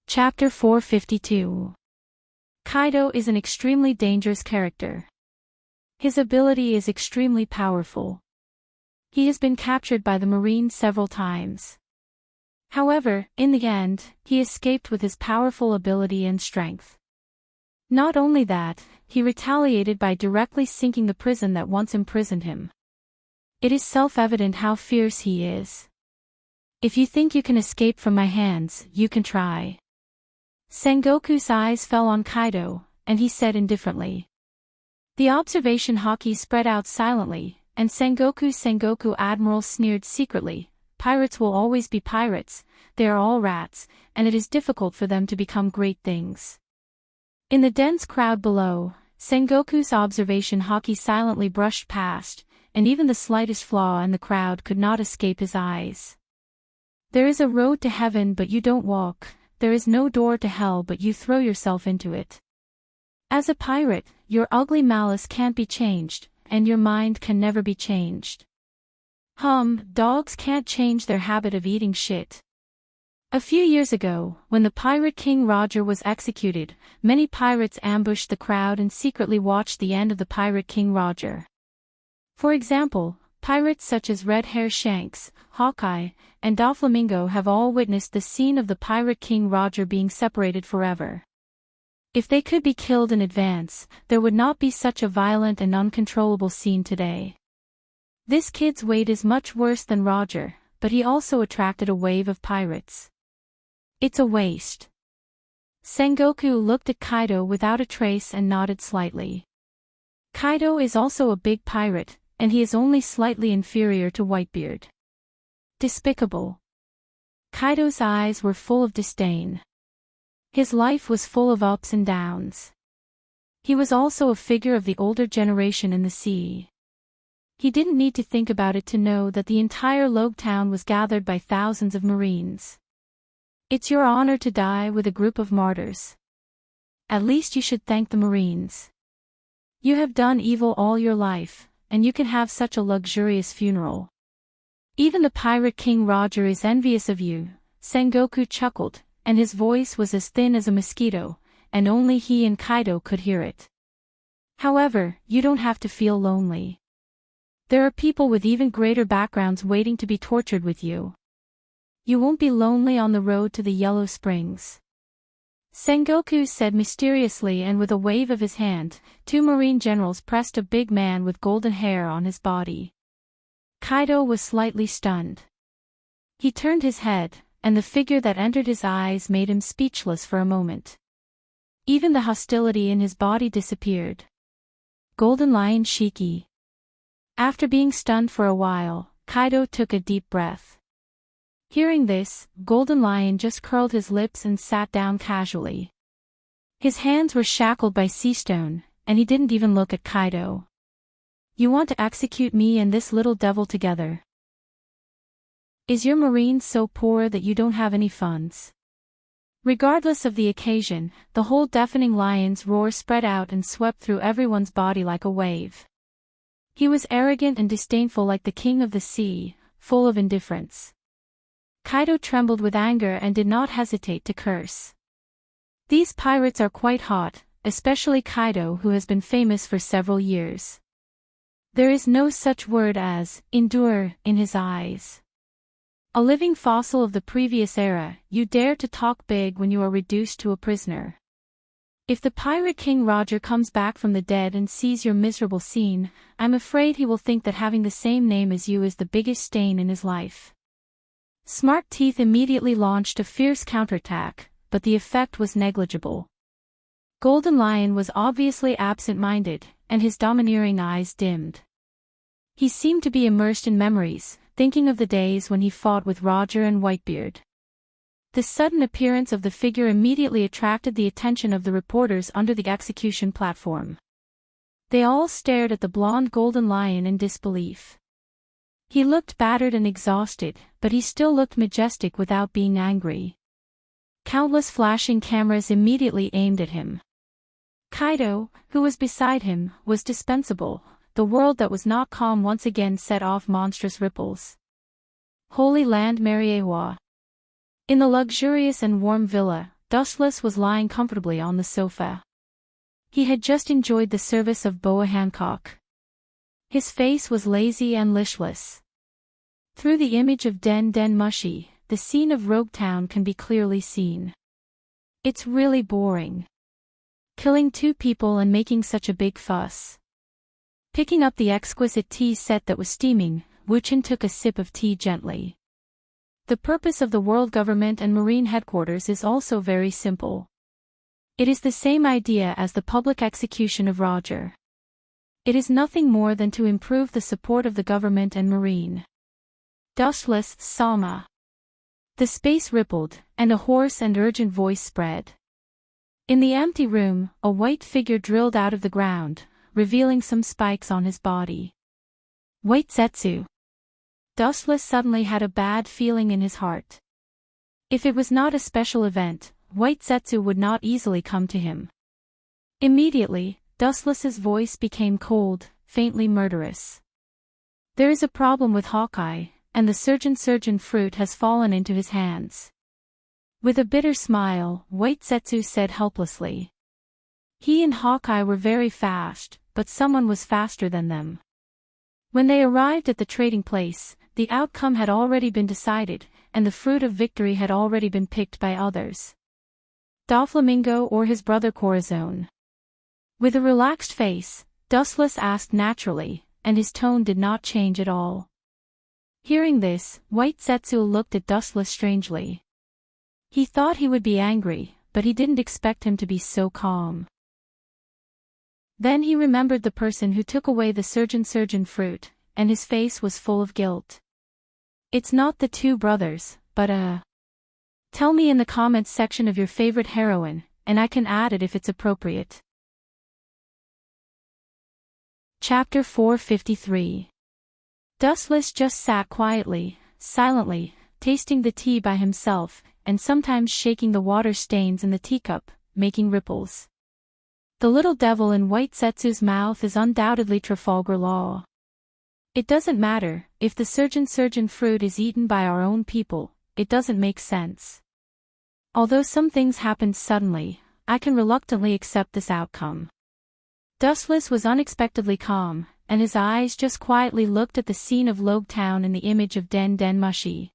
Chapter 452. Kaido is an extremely dangerous character. His ability is extremely powerful. He has been captured by the Marines several times. However, in the end, he escaped with his powerful ability and strength. Not only that, he retaliated by directly sinking the prison that once imprisoned him. It is self-evident how fierce he is. If you think you can escape from my hands, you can try. Sengoku's eyes fell on Kaido, and he said indifferently. The observation haki spread out silently, and Sengoku Admiral sneered secretly. Pirates will always be pirates, they are all rats, and it is difficult for them to become great things. In the dense crowd below, Sengoku's observation haki silently brushed past, and even the slightest flaw in the crowd could not escape his eyes. There is a road to heaven but you don't walk, there is no door to hell but you throw yourself into it. As a pirate, your ugly malice can't be changed, and your mind can never be changed. Dogs can't change their habit of eating shit. A few years ago, when the Pirate King Roger was executed, many pirates ambushed the crowd and secretly watched the end of the Pirate King Roger. For example, pirates such as Red Hair Shanks, Hawkeye, and Doflamingo have all witnessed the scene of the Pirate King Roger being separated forever. If they could be killed in advance, there would not be such a violent and uncontrollable scene today. This kid's weight is much worse than Roger, but he also attracted a wave of pirates. It's a waste. Sengoku looked at Kaido without a trace and nodded slightly. Kaido is also a big pirate, and he is only slightly inferior to Whitebeard. Despicable. Kaido's eyes were full of disdain. His life was full of ups and downs. He was also a figure of the older generation in the sea. He didn't need to think about it to know that the entire Rogue Town was gathered by thousands of Marines. It's your honor to die with a group of martyrs. At least you should thank the Marines. You have done evil all your life, and you can have such a luxurious funeral. Even the Pirate King Roger is envious of you, Sengoku chuckled, and his voice was as thin as a mosquito, and only he and Kaido could hear it. However, you don't have to feel lonely. There are people with even greater backgrounds waiting to be tortured with you. You won't be lonely on the road to the Yellow Springs. Sengoku said mysteriously, and with a wave of his hand, two Marine generals pressed a big man with golden hair on his body. Kaido was slightly stunned. He turned his head, and the figure that entered his eyes made him speechless for a moment. Even the hostility in his body disappeared. Golden Lion Shiki. After being stunned for a while, Kaido took a deep breath. Hearing this, Golden Lion just curled his lips and sat down casually. His hands were shackled by sea stone, and he didn't even look at Kaido. You want to execute me and this little devil together? Is your marine so poor that you don't have any funds? Regardless of the occasion, the whole deafening lion's roar spread out and swept through everyone's body like a wave. He was arrogant and disdainful like the king of the sea, full of indifference. Kaido trembled with anger and did not hesitate to curse. These pirates are quite hot, especially Kaido, who has been famous for several years. There is no such word as endure in his eyes. A living fossil of the previous era, you dare to talk big when you are reduced to a prisoner. If the pirate king Roger comes back from the dead and sees your miserable scene, I'm afraid he will think that having the same name as you is the biggest stain in his life. Smart Teeth immediately launched a fierce counterattack, but the effect was negligible. Golden Lion was obviously absent-minded, and his domineering eyes dimmed. He seemed to be immersed in memories, thinking of the days when he fought with Roger and Whitebeard. The sudden appearance of the figure immediately attracted the attention of the reporters under the execution platform. They all stared at the blonde Golden Lion in disbelief. He looked battered and exhausted, but he still looked majestic without being angry. Countless flashing cameras immediately aimed at him. Kaido, who was beside him, was dispensable. The world that was not calm once again set off monstrous ripples. Holy Land Mariewa. In the luxurious and warm villa, Dustless was lying comfortably on the sofa. He had just enjoyed the service of Boa Hancock. His face was lazy and listless. Through the image of Den Den Mushi, the scene of Rogue Town can be clearly seen. It's really boring. Killing 2 people and making such a big fuss. Picking up the exquisite tea set that was steaming, Wuchen took a sip of tea gently. The purpose of the world government and marine headquarters is also very simple. It is the same idea as the public execution of Roger. It is nothing more than to improve the support of the government and marine. Dustless Salma. The space rippled, and a hoarse and urgent voice spread. In the empty room, a white figure drilled out of the ground, revealing some spikes on his body. White Zetsu. Dustless suddenly had a bad feeling in his heart. If it was not a special event, White Zetsu would not easily come to him. Immediately, Dustless's voice became cold, faintly murderous. There is a problem with Hawkeye, and the surgeon fruit has fallen into his hands. With a bitter smile, White Zetsu said helplessly. He and Hawkeye were very fast, but someone was faster than them. When they arrived at the trading place, the outcome had already been decided, and the fruit of victory had already been picked by others. Doflamingo or his brother Corazon? With a relaxed face, Dustless asked naturally, and his tone did not change at all. Hearing this, White Zetsu looked at Dustless strangely. He thought he would be angry, but he didn't expect him to be so calm. Then he remembered the person who took away the surgeon fruit, and his face was full of guilt. It's not the 2 brothers, but Tell me in the comments section of your favorite heroine, and I can add it if it's appropriate. Chapter 453. Dustless just sat quietly, silently, tasting the tea by himself, and sometimes shaking the water stains in the teacup, making ripples. The little devil in White Zetsu's mouth is undoubtedly Trafalgar Law. It doesn't matter, if the surgeon fruit is eaten by our own people, it doesn't make sense. Although some things happened suddenly, I can reluctantly accept this outcome. Dustless was unexpectedly calm, and his eyes just quietly looked at the scene of Rogue Town in the image of Den Den Mushi.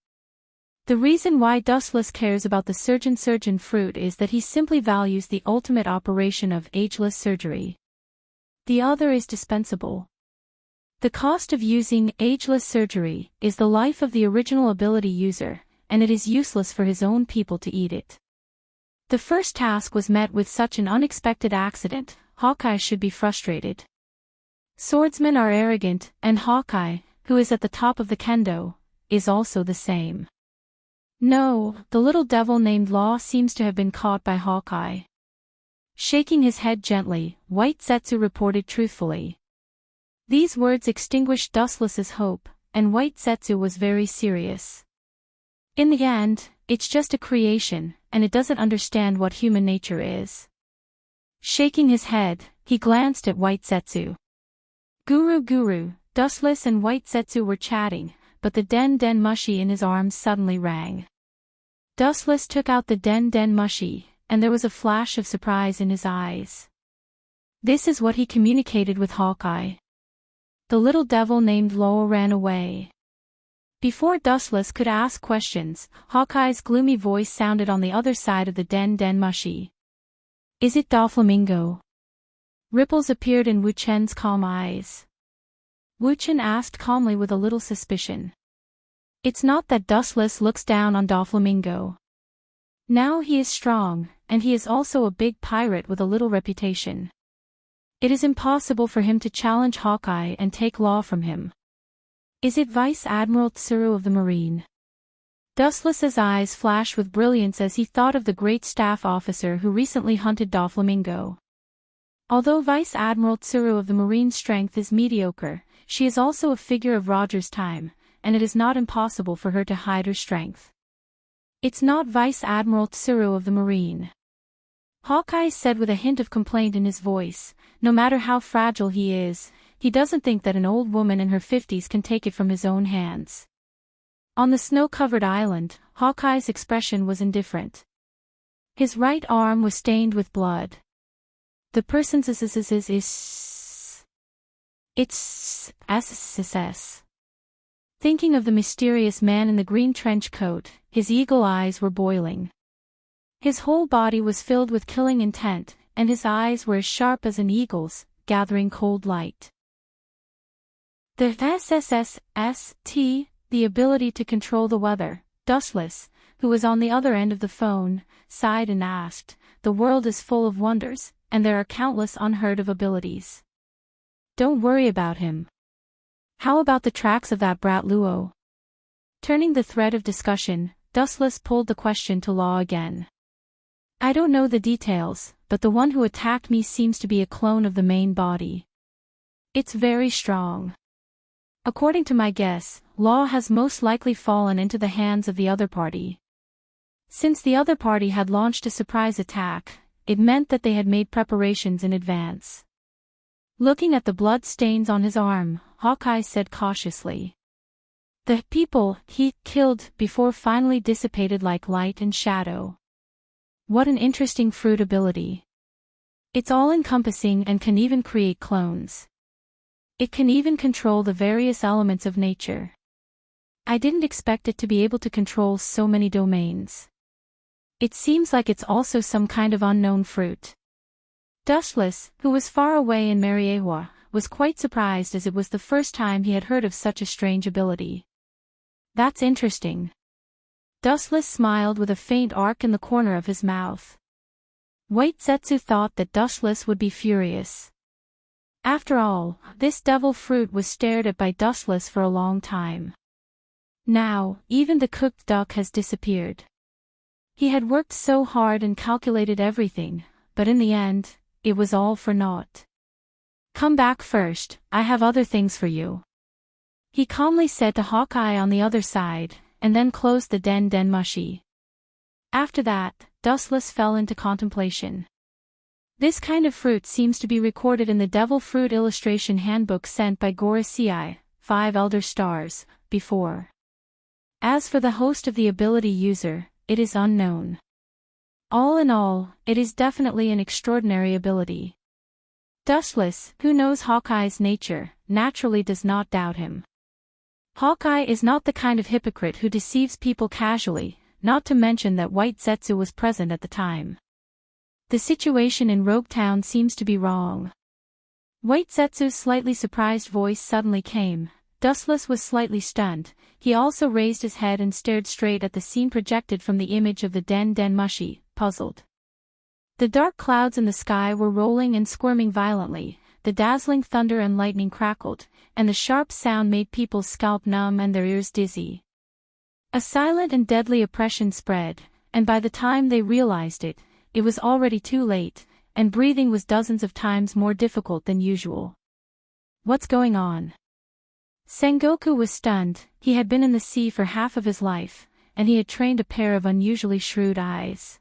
The reason why Dustless cares about the surgeon fruit is that he simply values the ultimate operation of ageless surgery. The other is dispensable. The cost of using ageless surgery is the life of the original ability user, and it is useless for his own people to eat it. The first task was met with such an unexpected accident, Hawkeye should be frustrated. Swordsmen are arrogant, and Hawkeye, who is at the top of the kendo, is also the same. No, the little devil named Law seems to have been caught by Hawkeye. Shaking his head gently, White Zetsu reported truthfully. These words extinguished Dustless's hope, and White Zetsu was very serious. In the end, it's just a creation, and it doesn't understand what human nature is. Shaking his head, he glanced at White Zetsu. Guru, Dustless and White Zetsu were chatting, but the Den mushi in his arms suddenly rang. Dustless took out the Den mushi, and there was a flash of surprise in his eyes. This is what he communicated with Hawkeye. The little devil named Lo ran away. Before Dustless could ask questions, Hawkeye's gloomy voice sounded on the other side of the Den mushi. Is it Doflamingo? Ripples appeared in Wu Chen's calm eyes. Wu Chen asked calmly with a little suspicion. It's not that Dustless looks down on Doflamingo. Now he is strong, and he is also a big pirate with a little reputation. It is impossible for him to challenge Hawkeye and take law from him. Is it Vice Admiral Tsuru of the Marine? Dustless's eyes flashed with brilliance as he thought of the great staff officer who recently hunted Doflamingo. Although Vice Admiral Tsuru of the Marine's strength is mediocre, she is also a figure of Roger's time, and it is not impossible for her to hide her strength. It's not Vice Admiral Tsuru of the Marine. Hawkeye said with a hint of complaint in his voice, no matter how fragile he is, he doesn't think that an old woman in her 50s can take it from his own hands. On the snow-covered island, Hawkeye's expression was indifferent. His right arm was stained with blood. The person's it's SSS. Thinking of the mysterious man in the green trench coat, his eagle eyes were boiling. His whole body was filled with killing intent, and his eyes were as sharp as an eagle's, gathering cold light. The SSST, the ability to control the weather, Dustless, who was on the other end of the phone, sighed and asked, the world is full of wonders, and there are countless unheard-of abilities. Don't worry about him. How about the tracks of that brat Luo? Turning the thread of discussion, Dustless pulled the question to Law again. I don't know the details, but the one who attacked me seems to be a clone of the main body. It's very strong. According to my guess, Law has most likely fallen into the hands of the other party. Since the other party had launched a surprise attack, it meant that they had made preparations in advance. Looking at the blood stains on his arm, Hawkeye said cautiously. The people he killed before finally dissipated like light and shadow. What an interesting fruit ability. It's all-encompassing and can even create clones. It can even control the various elements of nature. I didn't expect it to be able to control so many domains. It seems like it's also some kind of unknown fruit. Dustless, who was far away in Mariewa, was quite surprised as it was the first time he had heard of such a strange ability. That's interesting. Dustless smiled with a faint arc in the corner of his mouth. White Zetsu thought that Dustless would be furious. After all, this devil fruit was stared at by Dustless for a long time. Now, even the cooked duck has disappeared. He had worked so hard and calculated everything, but in the end, it was all for naught. Come back first, I have other things for you. He calmly said to Hawkeye on the other side, and then closed the Den mushi. After that, Dustless fell into contemplation. This kind of fruit seems to be recorded in the Devil Fruit Illustration Handbook sent by Gorosei, 5 Elder Stars, before. As for the host of the ability user, it is unknown. All in all, it is definitely an extraordinary ability. Dustless, who knows Hawkeye's nature, naturally does not doubt him. Hawkeye is not the kind of hypocrite who deceives people casually, not to mention that White Zetsu was present at the time. The situation in Rogue Town seems to be wrong. White Zetsu's slightly surprised voice suddenly came. Dustless was slightly stunned. He also raised his head and stared straight at the scene projected from the image of the Den mushi, puzzled. The dark clouds in the sky were rolling and squirming violently, the dazzling thunder and lightning crackled, and the sharp sound made people's scalp numb and their ears dizzy. A silent and deadly oppression spread, and by the time they realized it, it was already too late, and breathing was dozens of times more difficult than usual. What's going on? Sengoku was stunned. He had been in the sea for half of his life, and he had trained a pair of unusually shrewd eyes.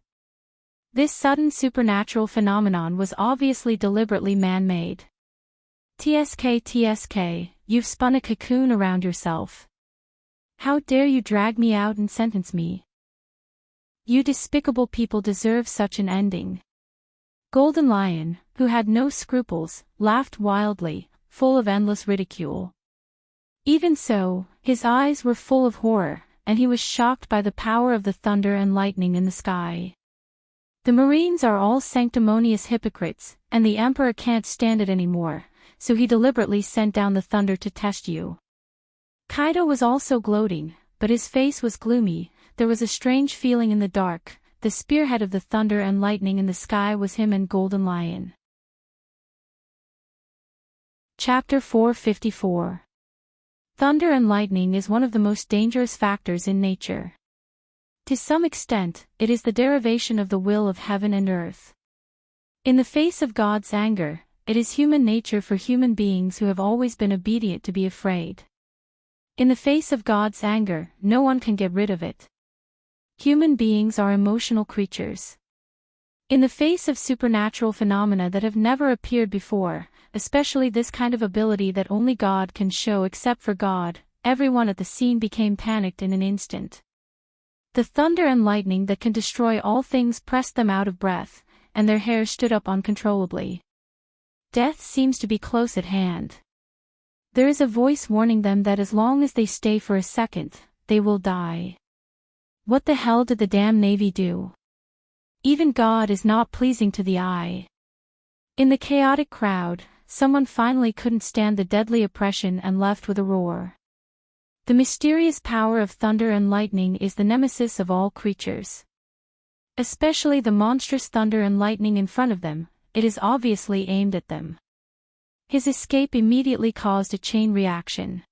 This sudden supernatural phenomenon was obviously deliberately man-made. TSK, you've spun a cocoon around yourself. How dare you drag me out and sentence me? You despicable people deserve such an ending. Golden Lion, who had no scruples, laughed wildly, full of endless ridicule. Even so, his eyes were full of horror, and he was shocked by the power of the thunder and lightning in the sky. The Marines are all sanctimonious hypocrites, and the Emperor can't stand it anymore, so he deliberately sent down the thunder to test you. Kaido was also gloating, but his face was gloomy. There was a strange feeling in the dark. The spearhead of the thunder and lightning in the sky was him and Golden Lion. Chapter 454. Thunder and lightning is one of the most dangerous factors in nature. To some extent, it is the derivation of the will of heaven and earth. In the face of God's anger, it is human nature for human beings who have always been obedient to be afraid. In the face of God's anger, no one can get rid of it. Human beings are emotional creatures. In the face of supernatural phenomena that have never appeared before, especially this kind of ability that only God can show except for God, everyone at the scene became panicked in an instant. The thunder and lightning that can destroy all things pressed them out of breath, and their hair stood up uncontrollably. Death seems to be close at hand. There is a voice warning them that as long as they stay for a second, they will die. What the hell did the damn Navy do? Even God is not pleasing to the eye. In the chaotic crowd, someone finally couldn't stand the deadly oppression and left with a roar. The mysterious power of thunder and lightning is the nemesis of all creatures. Especially the monstrous thunder and lightning in front of them, it is obviously aimed at them. His escape immediately caused a chain reaction.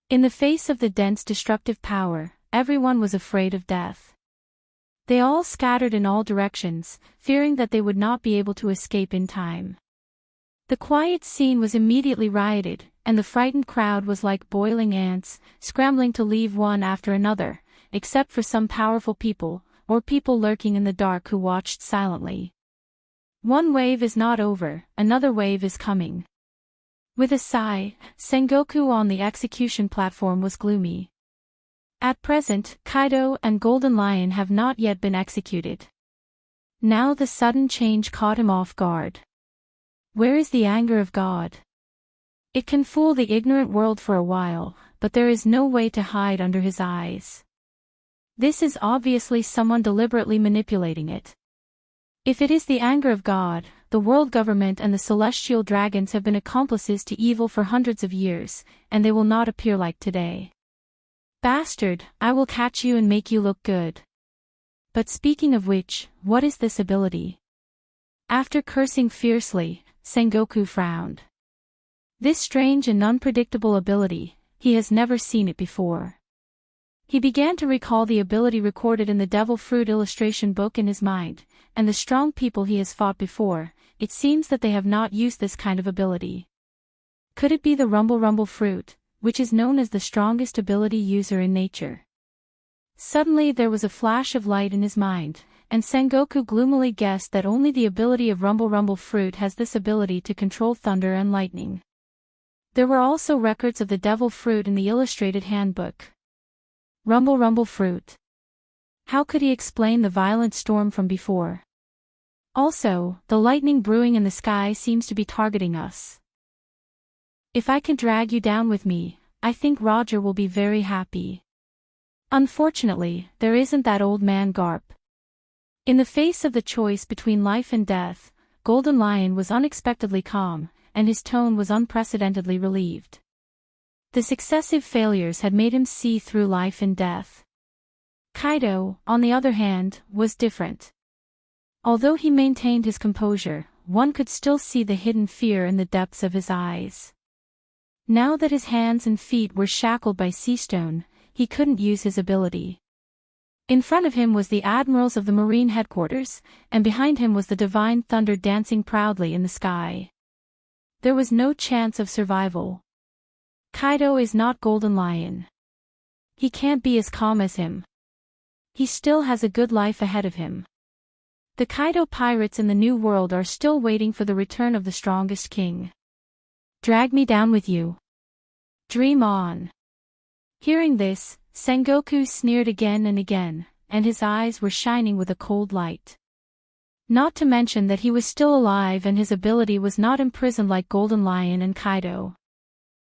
In the face of the dense destructive power, everyone was afraid of death. They all scattered in all directions, fearing that they would not be able to escape in time. The quiet scene was immediately rioted, and the frightened crowd was like boiling ants, scrambling to leave one after another, except for some powerful people, or people lurking in the dark who watched silently. One wave is not over, another wave is coming. With a sigh, Sengoku on the execution platform was gloomy. At present, Kaido and Golden Lion have not yet been executed. Now the sudden change caught him off guard. Where is the anger of God? It can fool the ignorant world for a while, but there is no way to hide under his eyes. This is obviously someone deliberately manipulating it. If it is the anger of God, the world government and the celestial dragons have been accomplices to evil for hundreds of years, and they will not appear like today. Bastard, I will catch you and make you look good. But speaking of which, what is this ability? After cursing fiercely, Sengoku frowned. This strange and unpredictable ability, he has never seen it before. He began to recall the ability recorded in the devil fruit illustration book in his mind, and the strong people he has fought before. It seems that they have not used this kind of ability. Could it be the rumble fruit, which is known as the strongest ability user in nature? Suddenly there was a flash of light in his mind, and Sengoku gloomily guessed that only the ability of rumble fruit has this ability to control thunder and lightning. There were also records of the devil fruit in the illustrated handbook. Rumble fruit. How could he explain the violent storm from before? Also, the lightning brewing in the sky seems to be targeting us. If I can drag you down with me, I think Roger will be very happy. Unfortunately, there isn't that old man Garp. In the face of the choice between life and death, Golden Lion was unexpectedly calm, and his tone was unprecedentedly relieved. The successive failures had made him see through life and death. Kaido, on the other hand, was different. Although he maintained his composure, one could still see the hidden fear in the depths of his eyes. Now that his hands and feet were shackled by sea stone, he couldn't use his ability. In front of him was the admirals of the Marine headquarters, and behind him was the divine thunder dancing proudly in the sky. There was no chance of survival. Kaido is not Golden Lion. He can't be as calm as him. He still has a good life ahead of him. The Kaido pirates in the New World are still waiting for the return of the strongest king. Drag me down with you. Dream on. Hearing this, Sengoku sneered again and again, and his eyes were shining with a cold light. Not to mention that he was still alive and his ability was not imprisoned like Golden Lion and Kaido.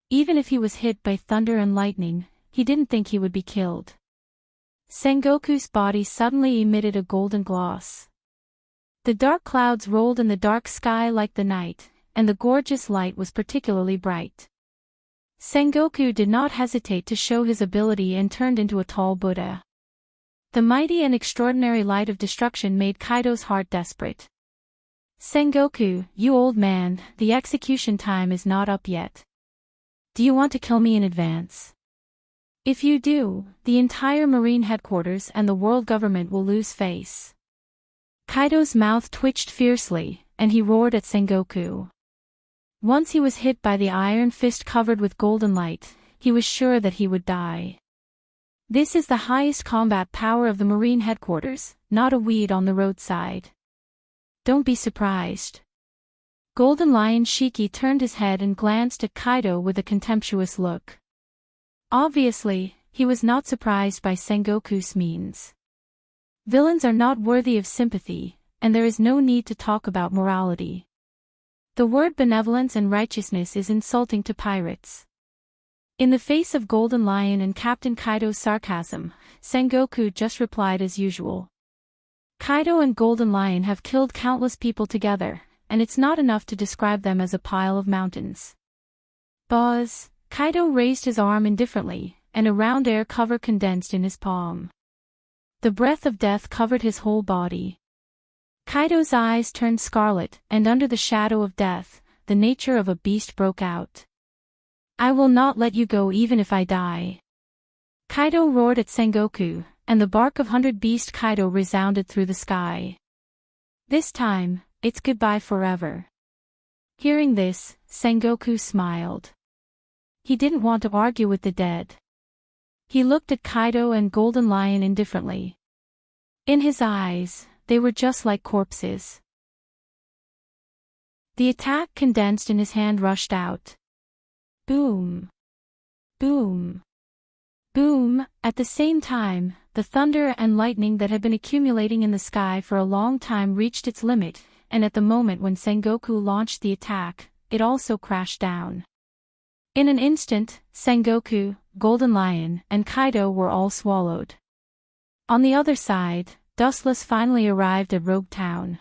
Even if he was hit by thunder and lightning, he didn't think he would be killed. Sengoku's body suddenly emitted a golden gloss. The dark clouds rolled in the dark sky like the night, and the gorgeous light was particularly bright. Sengoku did not hesitate to show his ability and turned into a tall Buddha. The mighty and extraordinary light of destruction made Kaido's heart desperate. Sengoku, you old man, the execution time is not up yet. Do you want to kill me in advance? If you do, the entire Marine headquarters and the world government will lose face. Kaido's mouth twitched fiercely, and he roared at Sengoku. Once he was hit by the iron fist covered with golden light, he was sure that he would die. This is the highest combat power of the Marine headquarters, not a weed on the roadside. Don't be surprised. Golden Lion Shiki turned his head and glanced at Kaido with a contemptuous look. Obviously, he was not surprised by Sengoku's means. Villains are not worthy of sympathy, and there is no need to talk about morality. The word benevolence and righteousness is insulting to pirates. In the face of Golden Lion and Captain Kaido's sarcasm, Sengoku just replied as usual. Kaido and Golden Lion have killed countless people together, and it's not enough to describe them as a pile of mountains. Boss, Kaido raised his arm indifferently, and a round air cover condensed in his palm. The breath of death covered his whole body. Kaido's eyes turned scarlet, and under the shadow of death, the nature of a beast broke out. I will not let you go even if I die. Kaido roared at Sengoku, and the bark of 100 Beast Kaido resounded through the sky. This time, it's goodbye forever. Hearing this, Sengoku smiled. He didn't want to argue with the dead. He looked at Kaido and Golden Lion indifferently. In his eyes, they were just like corpses. The attack condensed in his hand rushed out. Boom. Boom. Boom. At the same time, the thunder and lightning that had been accumulating in the sky for a long time reached its limit, and at the moment when Sengoku launched the attack, it also crashed down. In an instant, Sengoku, Golden Lion, and Kaido were all swallowed. On the other side, Dustless finally arrived at Rogue Town.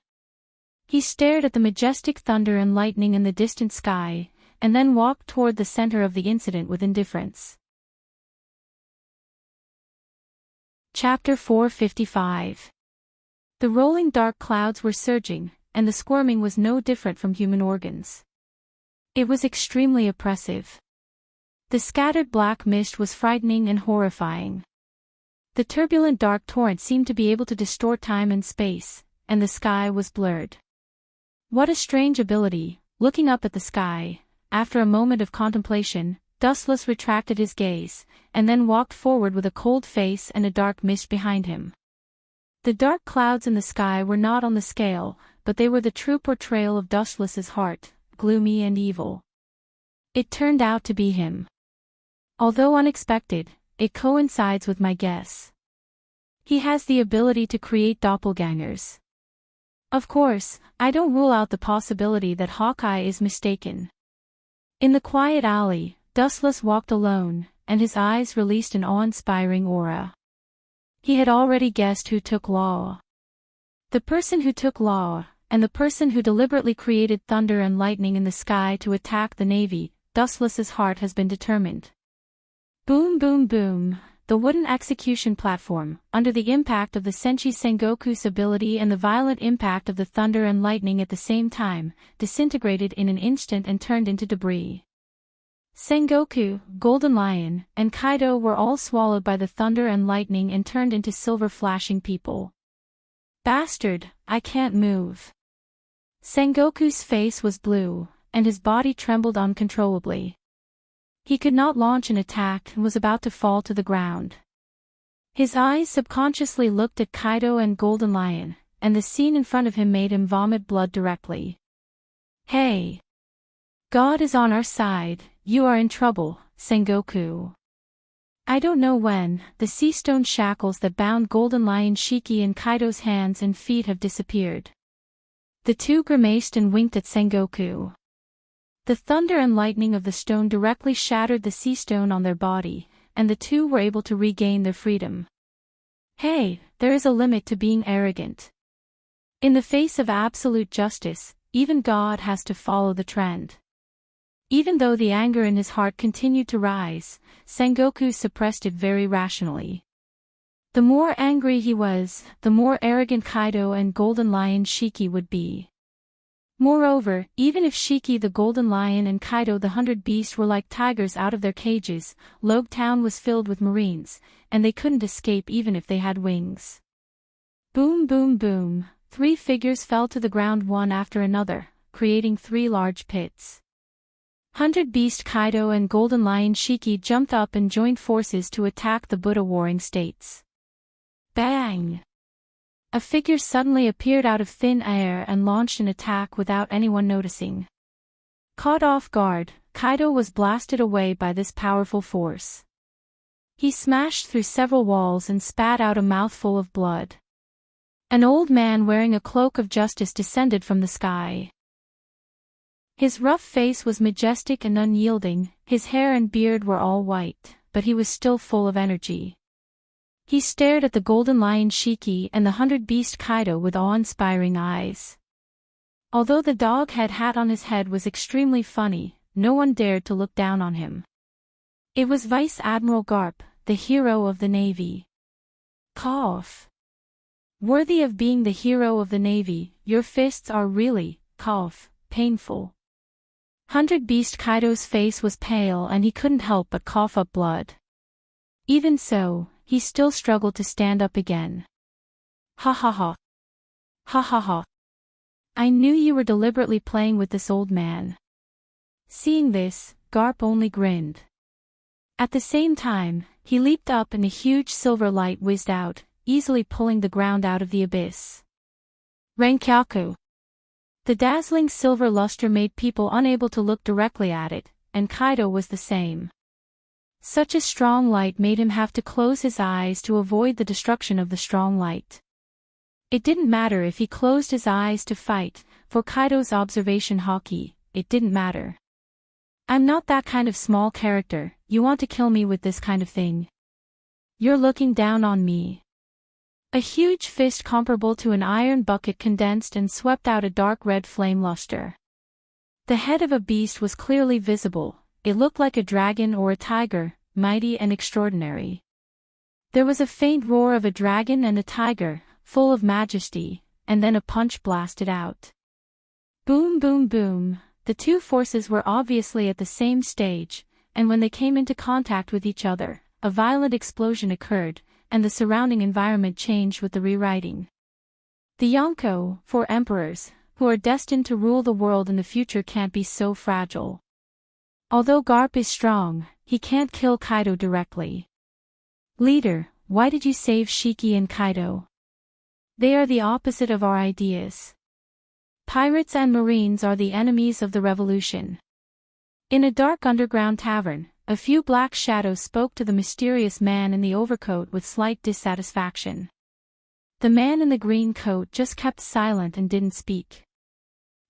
He stared at the majestic thunder and lightning in the distant sky, and then walked toward the center of the incident with indifference. Chapter 455. The rolling dark clouds were surging, and the squirming was no different from human organs. It was extremely oppressive. The scattered black mist was frightening and horrifying. The turbulent dark torrent seemed to be able to distort time and space, and the sky was blurred. What a strange ability. Looking up at the sky, after a moment of contemplation, Dustless retracted his gaze, and then walked forward with a cold face and a dark mist behind him. The dark clouds in the sky were not on the scale, but they were the true portrayal of Dustless's heart, gloomy and evil. It turned out to be him. Although unexpected, it coincides with my guess. He has the ability to create doppelgangers. Of course, I don't rule out the possibility that Hawkeye is mistaken. In the quiet alley, Dustless walked alone, and his eyes released an awe-inspiring aura. He had already guessed who took Law. The person who took Law, and the person who deliberately created thunder and lightning in the sky to attack the Navy, Dustless's heart has been determined. Boom boom boom, the wooden execution platform, under the impact of the Senshi Sengoku's ability and the violent impact of the thunder and lightning at the same time, disintegrated in an instant and turned into debris. Sengoku, Golden Lion, and Kaido were all swallowed by the thunder and lightning and turned into silver flashing people. Bastard, I can't move. Sengoku's face was blue, and his body trembled uncontrollably. He could not launch an attack and was about to fall to the ground. His eyes subconsciously looked at Kaido and Golden Lion, and the scene in front of him made him vomit blood directly. Hey! God is on our side, you are in trouble, Sengoku. I don't know when, the sea stone shackles that bound Golden Lion Shiki in Kaido's hands and feet have disappeared. The two grimaced and winked at Sengoku. The thunder and lightning of the stone directly shattered the sea stone on their body, and the two were able to regain their freedom. Hey, there is a limit to being arrogant. In the face of absolute justice, even God has to follow the trend. Even though the anger in his heart continued to rise, Sengoku suppressed it very rationally. The more angry he was, the more arrogant Kaido and Golden Lion Shiki would be. Moreover, even if Shiki the Golden Lion and Kaido the 100 Beast were like tigers out of their cages, Logue Town was filled with Marines, and they couldn't escape even if they had wings. Boom boom boom, 3 figures fell to the ground one after another, creating 3 large pits. 100 Beast Kaido and Golden Lion Shiki jumped up and joined forces to attack the Buddha warring states. Bang! A figure suddenly appeared out of thin air and launched an attack without anyone noticing. Caught off guard, Kaido was blasted away by this powerful force. He smashed through several walls and spat out a mouthful of blood. An old man wearing a cloak of justice descended from the sky. His rough face was majestic and unyielding, his hair and beard were all white, but he was still full of energy. He stared at the Golden Lion Shiki and the 100 Beast Kaido with awe-inspiring eyes. Although the dog-head hat on his head was extremely funny, no one dared to look down on him. It was Vice Admiral Garp, the hero of the Navy. Cough. Worthy of being the hero of the Navy, your fists are really, painful. 100 Beast Kaido's face was pale and he couldn't help but cough up blood. Even so, he still struggled to stand up again. Ha ha ha. Ha ha ha. I knew you were deliberately playing with this old man. Seeing this, Garp only grinned. At the same time, he leaped up and a huge silver light whizzed out, easily pulling the ground out of the abyss. Renkyaku. The dazzling silver luster made people unable to look directly at it, and Kaido was the same. Such a strong light made him have to close his eyes to avoid the destruction of the strong light. It didn't matter if he closed his eyes to fight, for Kaido's observation haki, it didn't matter. I'm not that kind of small character, you want to kill me with this kind of thing? You're looking down on me. A huge fist comparable to an iron bucket condensed and swept out a dark red flame luster. The head of a beast was clearly visible. It looked like a dragon or a tiger, mighty and extraordinary. There was a faint roar of a dragon and a tiger, full of majesty, and then a punch blasted out. Boom boom boom, the two forces were obviously at the same stage, and when they came into contact with each other, a violent explosion occurred, and the surrounding environment changed with the rewriting. The Yonko, 4 emperors, who are destined to rule the world in the future can't be so fragile. Although Garp is strong, he can't kill Kaido directly. Leader, why did you save Shiki and Kaido? They are the opposite of our ideas. Pirates and Marines are the enemies of the revolution. In a dark underground tavern, a few black shadows spoke to the mysterious man in the overcoat with slight dissatisfaction. The man in the green coat just kept silent and didn't speak.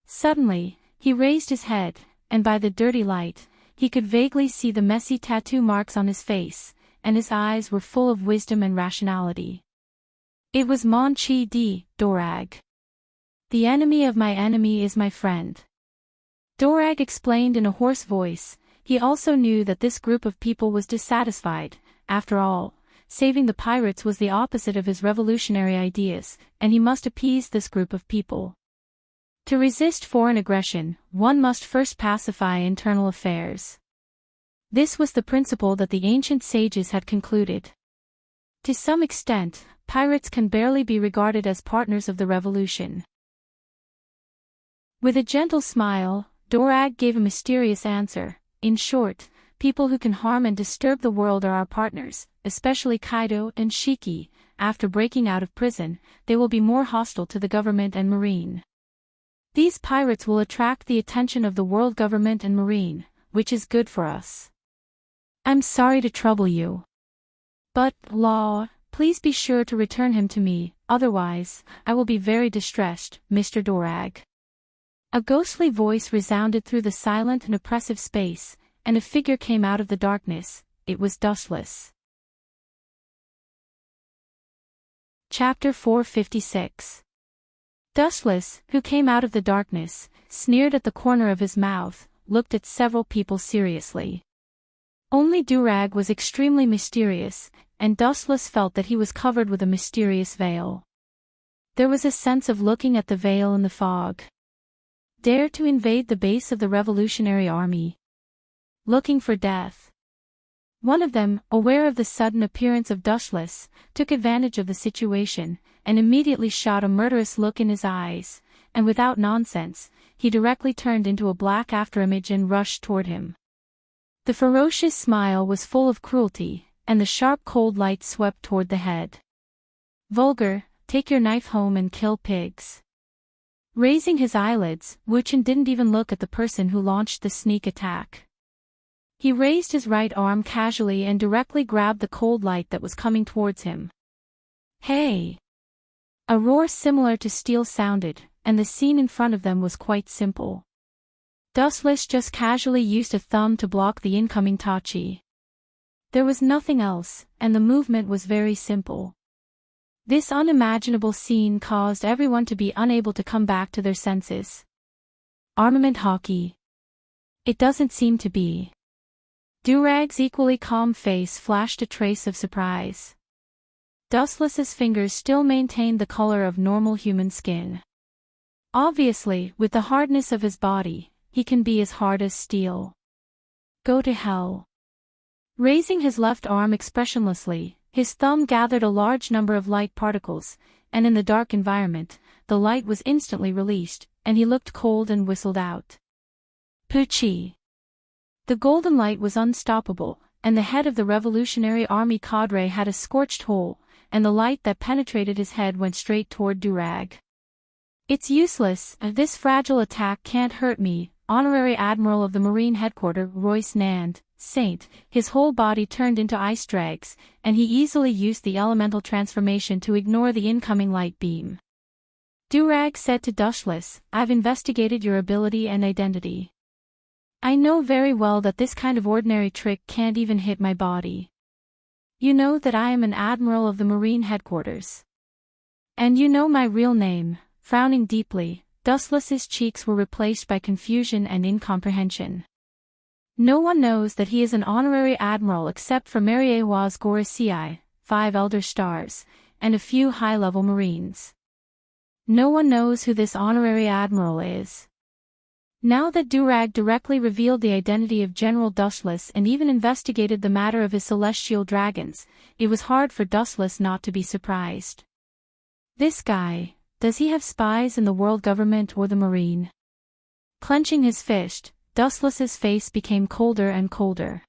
Suddenly, he raised his head, and by the dirty light, he could vaguely see the messy tattoo marks on his face, and his eyes were full of wisdom and rationality. It was Mon-Chi Di, Dorag. The enemy of my enemy is my friend. Dorag explained in a hoarse voice. He also knew that this group of people was dissatisfied. After all, saving the pirates was the opposite of his revolutionary ideas, and he must appease this group of people. To resist foreign aggression, one must first pacify internal affairs. This was the principle that the ancient sages had concluded. To some extent, pirates can barely be regarded as partners of the revolution. With a gentle smile, Dorag gave a mysterious answer. In short, people who can harm and disturb the world are our partners, especially Kaido and Shiki. After breaking out of prison, they will be more hostile to the government and marine. These pirates will attract the attention of the world government and marine, which is good for us. I'm sorry to trouble you. But, Law, please be sure to return him to me, otherwise, I will be very distressed, Mr. Dorag. A ghostly voice resounded through the silent and oppressive space, and a figure came out of the darkness. It was Dustless. Chapter 456. Dustless, who came out of the darkness, sneered at the corner of his mouth, looked at several people seriously. Only Dorag was extremely mysterious, and Dustless felt that he was covered with a mysterious veil. There was a sense of looking at the veil in the fog. Dare to invade the base of the Revolutionary Army. Looking for death. One of them, aware of the sudden appearance of Dustless, took advantage of the situation, and immediately shot a murderous look in his eyes, and without nonsense, he directly turned into a black afterimage and rushed toward him. The ferocious smile was full of cruelty, and the sharp cold light swept toward the head. Vulgar, take your knife home and kill pigs. Raising his eyelids, Wuchen didn't even look at the person who launched the sneak attack. He raised his right arm casually and directly grabbed the cold light that was coming towards him. Hey! A roar similar to steel sounded, and the scene in front of them was quite simple. Dustless just casually used a thumb to block the incoming Tachi. There was nothing else, and the movement was very simple. This unimaginable scene caused everyone to be unable to come back to their senses. Armament hockey. It doesn't seem to be. Durag's equally calm face flashed a trace of surprise. Dustless's fingers still maintained the color of normal human skin. Obviously, with the hardness of his body, he can be as hard as steel. Go to hell. Raising his left arm expressionlessly, his thumb gathered a large number of light particles, and in the dark environment, the light was instantly released, and he looked cold and whistled out. Pucci. The golden light was unstoppable, and the head of the Revolutionary Army cadre had a scorched hole, and the light that penetrated his head went straight toward Durag. It's useless, this fragile attack can't hurt me, Honorary Admiral of the Marine Headquarters Royce Nand, Saint. His whole body turned into ice dregs, and he easily used the elemental transformation to ignore the incoming light beam. Durag said to Dustless, I've investigated your ability and identity. I know very well that this kind of ordinary trick can't even hit my body. You know that I am an Admiral of the Marine Headquarters. And you know my real name. Frowning deeply, Dustless's cheeks were replaced by confusion and incomprehension. No one knows that he is an honorary admiral except for Mariewa's Gorisei, 5 elder stars, and a few high-level marines. No one knows who this honorary admiral is. Now that Durag directly revealed the identity of General Dustless and even investigated the matter of his celestial dragons, it was hard for Dustless not to be surprised. This guy, does he have spies in the world government or the marine? Clenching his fist, Dustless's face became colder and colder.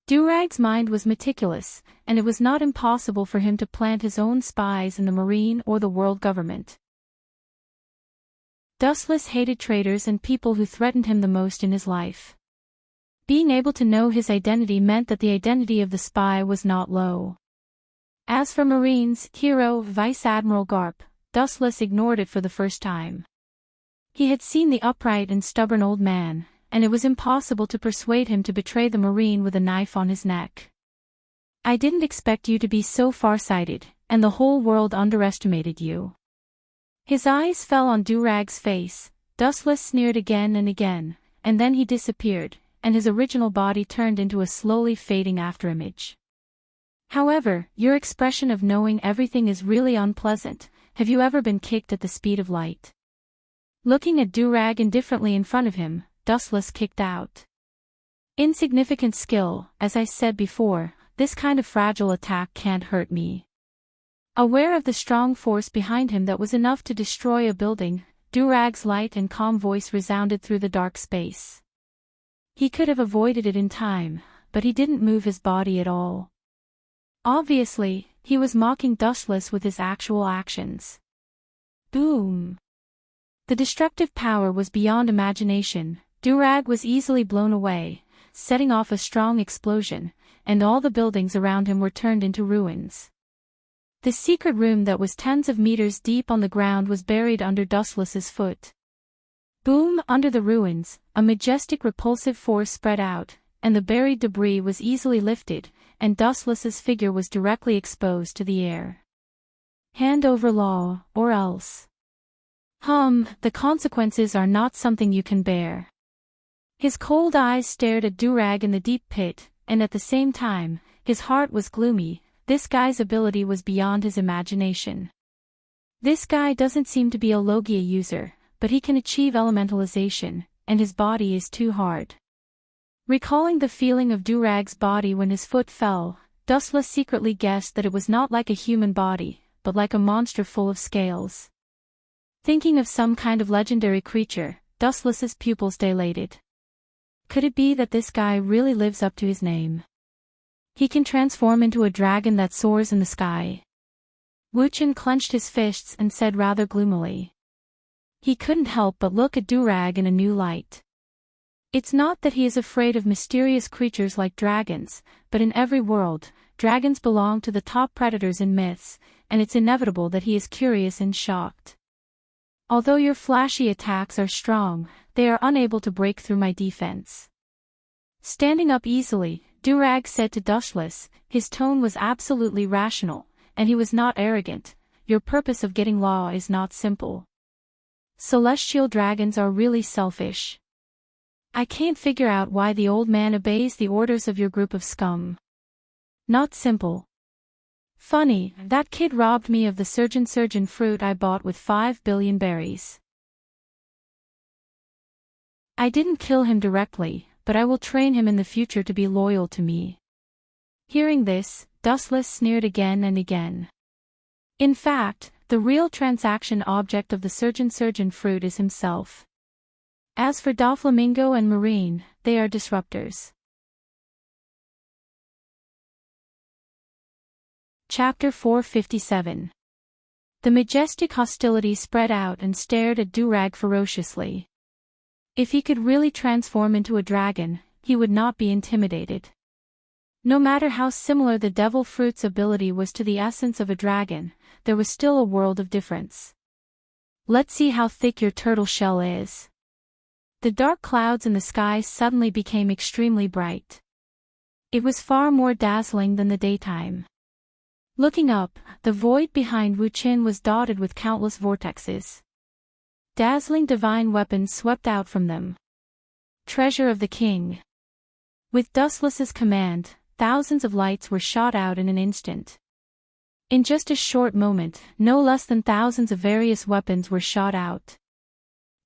Durag's mind was meticulous, and it was not impossible for him to plant his own spies in the marine or the world government. Dustless hated traitors and people who threatened him the most in his life. Being able to know his identity meant that the identity of the spy was not low. As for Marines, Hero, Vice Admiral Garp, Dustless ignored it for the first time. He had seen the upright and stubborn old man, and it was impossible to persuade him to betray the Marine with a knife on his neck. I didn't expect you to be so far-sighted, and the whole world underestimated you. His eyes fell on Durag's face. Dustless sneered again and again, and then he disappeared, and his original body turned into a slowly fading afterimage. However, your expression of knowing everything is really unpleasant. Have you ever been kicked at the speed of light? Looking at Durag indifferently in front of him, Dustless kicked out. Insignificant skill, as I said before, this kind of fragile attack can't hurt me. Aware of the strong force behind him that was enough to destroy a building, Durag's light and calm voice resounded through the dark space. He could have avoided it in time, but he didn't move his body at all. Obviously, he was mocking Dustless with his actual actions. Boom! The destructive power was beyond imagination. Durag was easily blown away, setting off a strong explosion, and all the buildings around him were turned into ruins. The secret room that was tens of meters deep on the ground was buried under Dustless's foot. Boom! Under the ruins, a majestic repulsive force spread out, and the buried debris was easily lifted, and Dustless's figure was directly exposed to the air. Hand over law, or else. The consequences are not something you can bear. His cold eyes stared at Durag in the deep pit, and at the same time, his heart was gloomy. This guy's ability was beyond his imagination. This guy doesn't seem to be a Logia user, but he can achieve elementalization, and his body is too hard. Recalling the feeling of Durag's body when his foot fell, Dustless secretly guessed that it was not like a human body, but like a monster full of scales. Thinking of some kind of legendary creature, Dustless's pupils dilated. Could it be that this guy really lives up to his name? He can transform into a dragon that soars in the sky. Wuchen clenched his fists and said rather gloomily. He couldn't help but look at Durag in a new light. It's not that he is afraid of mysterious creatures like dragons, but in every world, dragons belong to the top predators in myths, and it's inevitable that he is curious and shocked. Although your flashy attacks are strong, they are unable to break through my defense. Standing up easily, Durag said to Dustless, his tone was absolutely rational, and he was not arrogant. Your purpose of getting law is not simple. Celestial dragons are really selfish. I can't figure out why the old man obeys the orders of your group of scum. Not simple. Funny, that kid robbed me of the surgeon fruit I bought with 5 billion berries. I didn't kill him directly, but I will train him in the future to be loyal to me. Hearing this, Dustless sneered again and again. In fact, the real transaction object of the surgeon fruit is himself. As for Doflamingo and Marine, they are disruptors. Chapter 457. The majestic hostility spread out and stared at Durag ferociously. If he could really transform into a dragon, he would not be intimidated. No matter how similar the devil fruit's ability was to the essence of a dragon, there was still a world of difference. Let's see how thick your turtle shell is. The dark clouds in the sky suddenly became extremely bright. It was far more dazzling than the daytime. Looking up, the void behind Wuchen was dotted with countless vortexes. Dazzling divine weapons swept out from them. Treasure of the king. With Dustless's command, thousands of lights were shot out in an instant. In just a short moment, no less than thousands of various weapons were shot out.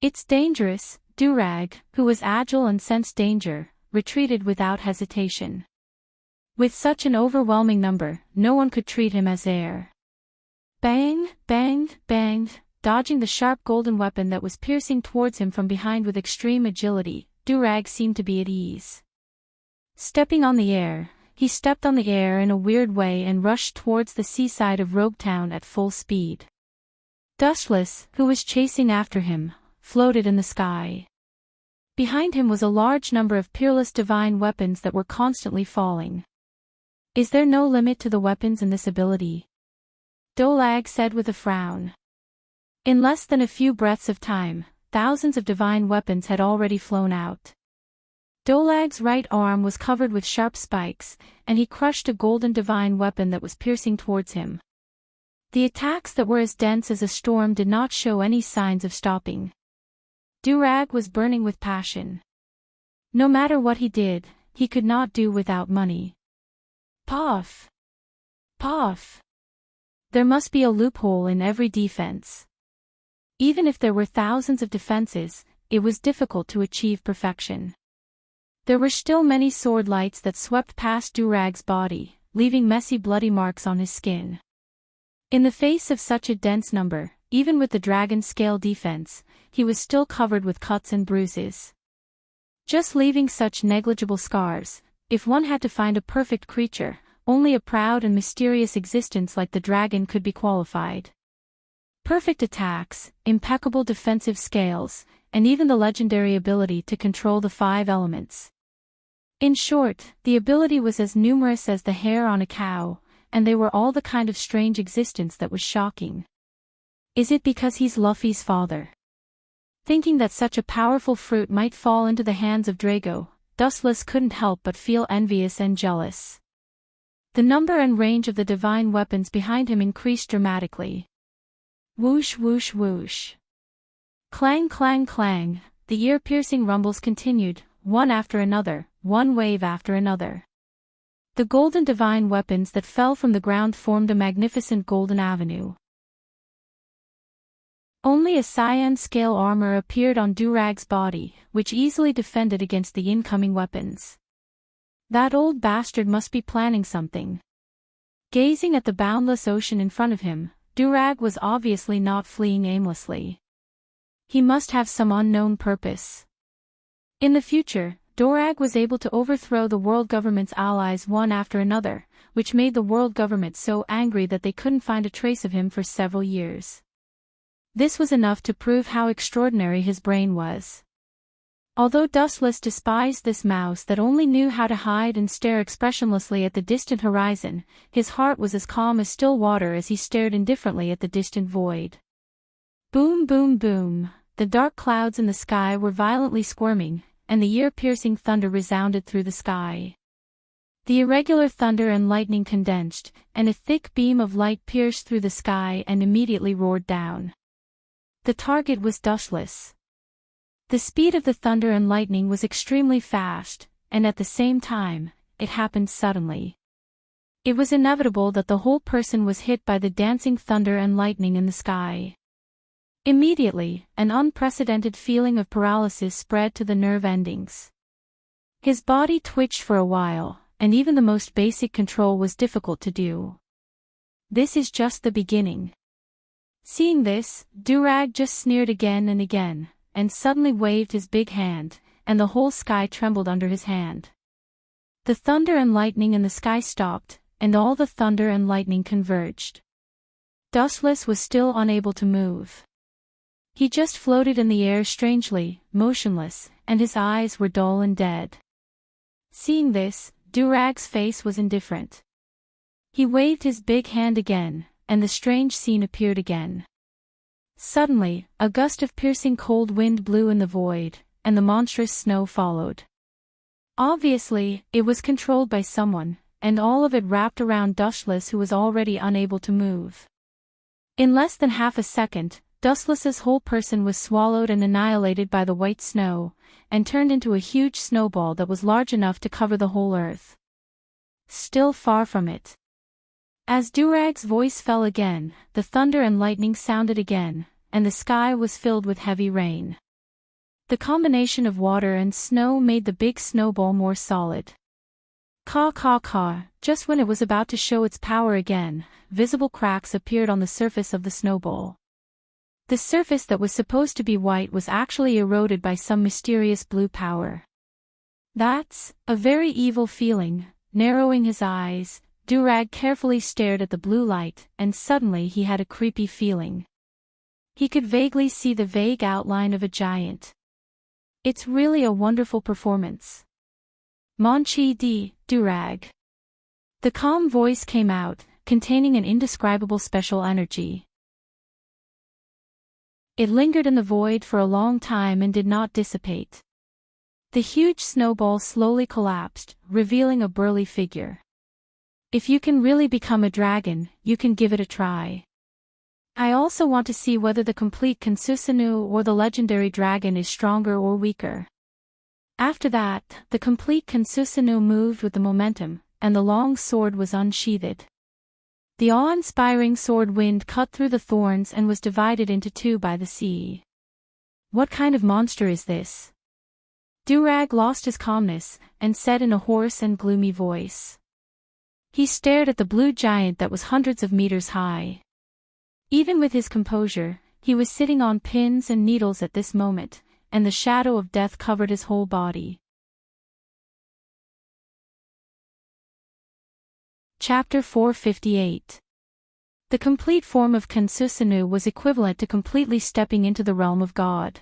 It's dangerous. Durag, who was agile and sensed danger, retreated without hesitation. With such an overwhelming number, no one could treat him as air. Bang, bang, bang, dodging the sharp golden weapon that was piercing towards him from behind with extreme agility, Durag seemed to be at ease. Stepping on the air, he stepped on the air in a weird way and rushed towards the seaside of Rogue Town at full speed. Dustless, who was chasing after him, floated in the sky. Behind him was a large number of peerless divine weapons that were constantly falling. Is there no limit to the weapons in this ability? Dolag said with a frown. In less than a few breaths of time, thousands of divine weapons had already flown out. Dolag's right arm was covered with sharp spikes, and he crushed a golden divine weapon that was piercing towards him. The attacks that were as dense as a storm did not show any signs of stopping. Durag was burning with passion. No matter what he did, he could not do without money. Puff! Puff! There must be a loophole in every defense. Even if there were thousands of defenses, it was difficult to achieve perfection. There were still many sword lights that swept past Durag's body, leaving messy bloody marks on his skin. In the face of such a dense number, even with the dragon scale defense, he was still covered with cuts and bruises. Just leaving such negligible scars, if one had to find a perfect creature, only a proud and mysterious existence like the dragon could be qualified. Perfect attacks, impeccable defensive scales, and even the legendary ability to control the 5 elements. In short, the ability was as numerous as the hair on a cow, and they were all the kind of strange existence that was shocking. Is it because he's Luffy's father? Thinking that such a powerful fruit might fall into the hands of Drago, Dustless couldn't help but feel envious and jealous. The number and range of the divine weapons behind him increased dramatically. Whoosh whoosh whoosh. Clang clang clang, the ear-piercing rumbles continued, one after another, one wave after another. The golden divine weapons that fell from the ground formed a magnificent golden avenue. Only a cyan-scale armor appeared on Durag's body, which easily defended against the incoming weapons. That old bastard must be planning something. Gazing at the boundless ocean in front of him, Durag was obviously not fleeing aimlessly. He must have some unknown purpose. In the future, Durag was able to overthrow the world government's allies one after another, which made the world government so angry that they couldn't find a trace of him for several years. This was enough to prove how extraordinary his brain was. Although Dustless despised this mouse that only knew how to hide and stare expressionlessly at the distant horizon, his heart was as calm as still water as he stared indifferently at the distant void. Boom boom boom, the dark clouds in the sky were violently squirming, and the ear-piercing thunder resounded through the sky. The irregular thunder and lightning condensed, and a thick beam of light pierced through the sky and immediately roared down. The target was Dustless. The speed of the thunder and lightning was extremely fast, and at the same time, it happened suddenly. It was inevitable that the whole person was hit by the dancing thunder and lightning in the sky. Immediately, an unprecedented feeling of paralysis spread to the nerve endings. His body twitched for a while, and even the most basic control was difficult to do. This is just the beginning. Seeing this, Durag just sneered again and again, and suddenly waved his big hand, and the whole sky trembled under his hand. The thunder and lightning in the sky stopped, and all the thunder and lightning converged. Dustless was still unable to move. He just floated in the air strangely, motionless, and his eyes were dull and dead. Seeing this, Durag's face was indifferent. He waved his big hand again, and the strange scene appeared again. Suddenly, a gust of piercing cold wind blew in the void, and the monstrous snow followed. Obviously, it was controlled by someone, and all of it wrapped around Dustless, who was already unable to move. In less than half a second, Dustless's whole person was swallowed and annihilated by the white snow, and turned into a huge snowball that was large enough to cover the whole earth. Still far from it. As Durag's voice fell again, the thunder and lightning sounded again, and the sky was filled with heavy rain. The combination of water and snow made the big snowball more solid. Caw caw caw, just when it was about to show its power again, visible cracks appeared on the surface of the snowball. The surface that was supposed to be white was actually eroded by some mysterious blue power. That's a very evil feeling. Narrowing his eyes, Durag carefully stared at the blue light, and suddenly he had a creepy feeling. He could vaguely see the vague outline of a giant. It's really a wonderful performance. Monchi di, Durag. The calm voice came out, containing an indescribable special energy. It lingered in the void for a long time and did not dissipate. The huge snowball slowly collapsed, revealing a burly figure. If you can really become a dragon, you can give it a try. I also want to see whether the complete Kansusanu or the legendary dragon is stronger or weaker. After that, the complete Kansusanu moved with the momentum, and the long sword was unsheathed. The awe-inspiring sword wind cut through the thorns and was divided into two by the sea. What kind of monster is this? Durag lost his calmness, and said in a hoarse and gloomy voice. He stared at the blue giant that was hundreds of meters high. Even with his composure, he was sitting on pins and needles at this moment, and the shadow of death covered his whole body. Chapter 458. The complete form of Kansusanu was equivalent to completely stepping into the realm of God.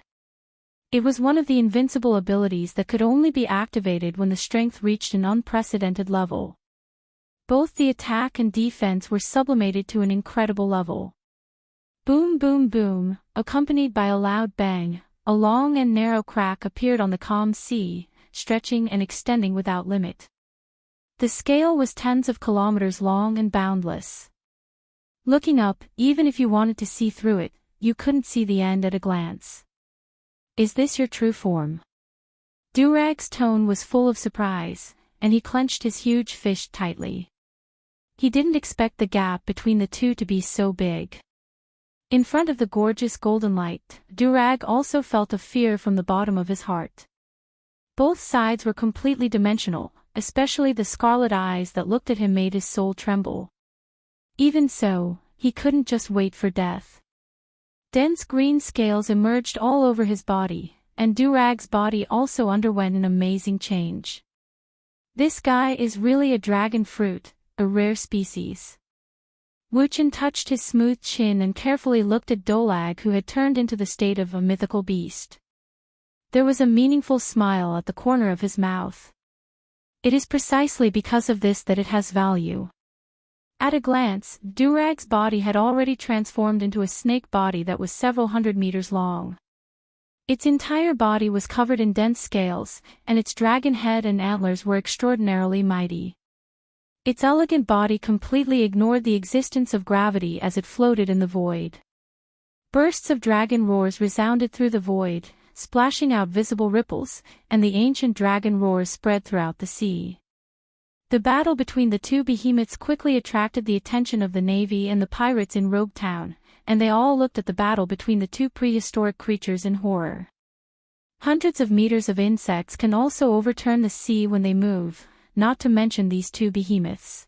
It was one of the invincible abilities that could only be activated when the strength reached an unprecedented level. Both the attack and defense were sublimated to an incredible level. Boom boom boom, accompanied by a loud bang, a long and narrow crack appeared on the calm sea, stretching and extending without limit. The scale was tens of kilometers long and boundless. Looking up, even if you wanted to see through it, you couldn't see the end at a glance. Is this your true form? Durag's tone was full of surprise, and he clenched his huge fist tightly. He didn't expect the gap between the two to be so big. In front of the gorgeous golden light, Durag also felt a fear from the bottom of his heart. Both sides were completely dimensional, especially the scarlet eyes that looked at him made his soul tremble. Even so, he couldn't just wait for death. Dense green scales emerged all over his body, and Durag's body also underwent an amazing change. This guy is really a dragon fruit, a rare species. Wuchen touched his smooth chin and carefully looked at Dolag, who had turned into the state of a mythical beast. There was a meaningful smile at the corner of his mouth. It is precisely because of this that it has value. At a glance, Durag's body had already transformed into a snake body that was several hundred meters long. Its entire body was covered in dense scales, and its dragon head and antlers were extraordinarily mighty. Its elegant body completely ignored the existence of gravity as it floated in the void. Bursts of dragon roars resounded through the void, splashing out visible ripples, and the ancient dragon roars spread throughout the sea. The battle between the two behemoths quickly attracted the attention of the navy and the pirates in Rogue Town, and they all looked at the battle between the two prehistoric creatures in horror. Hundreds of meters of insects can also overturn the sea when they move, not to mention these two behemoths.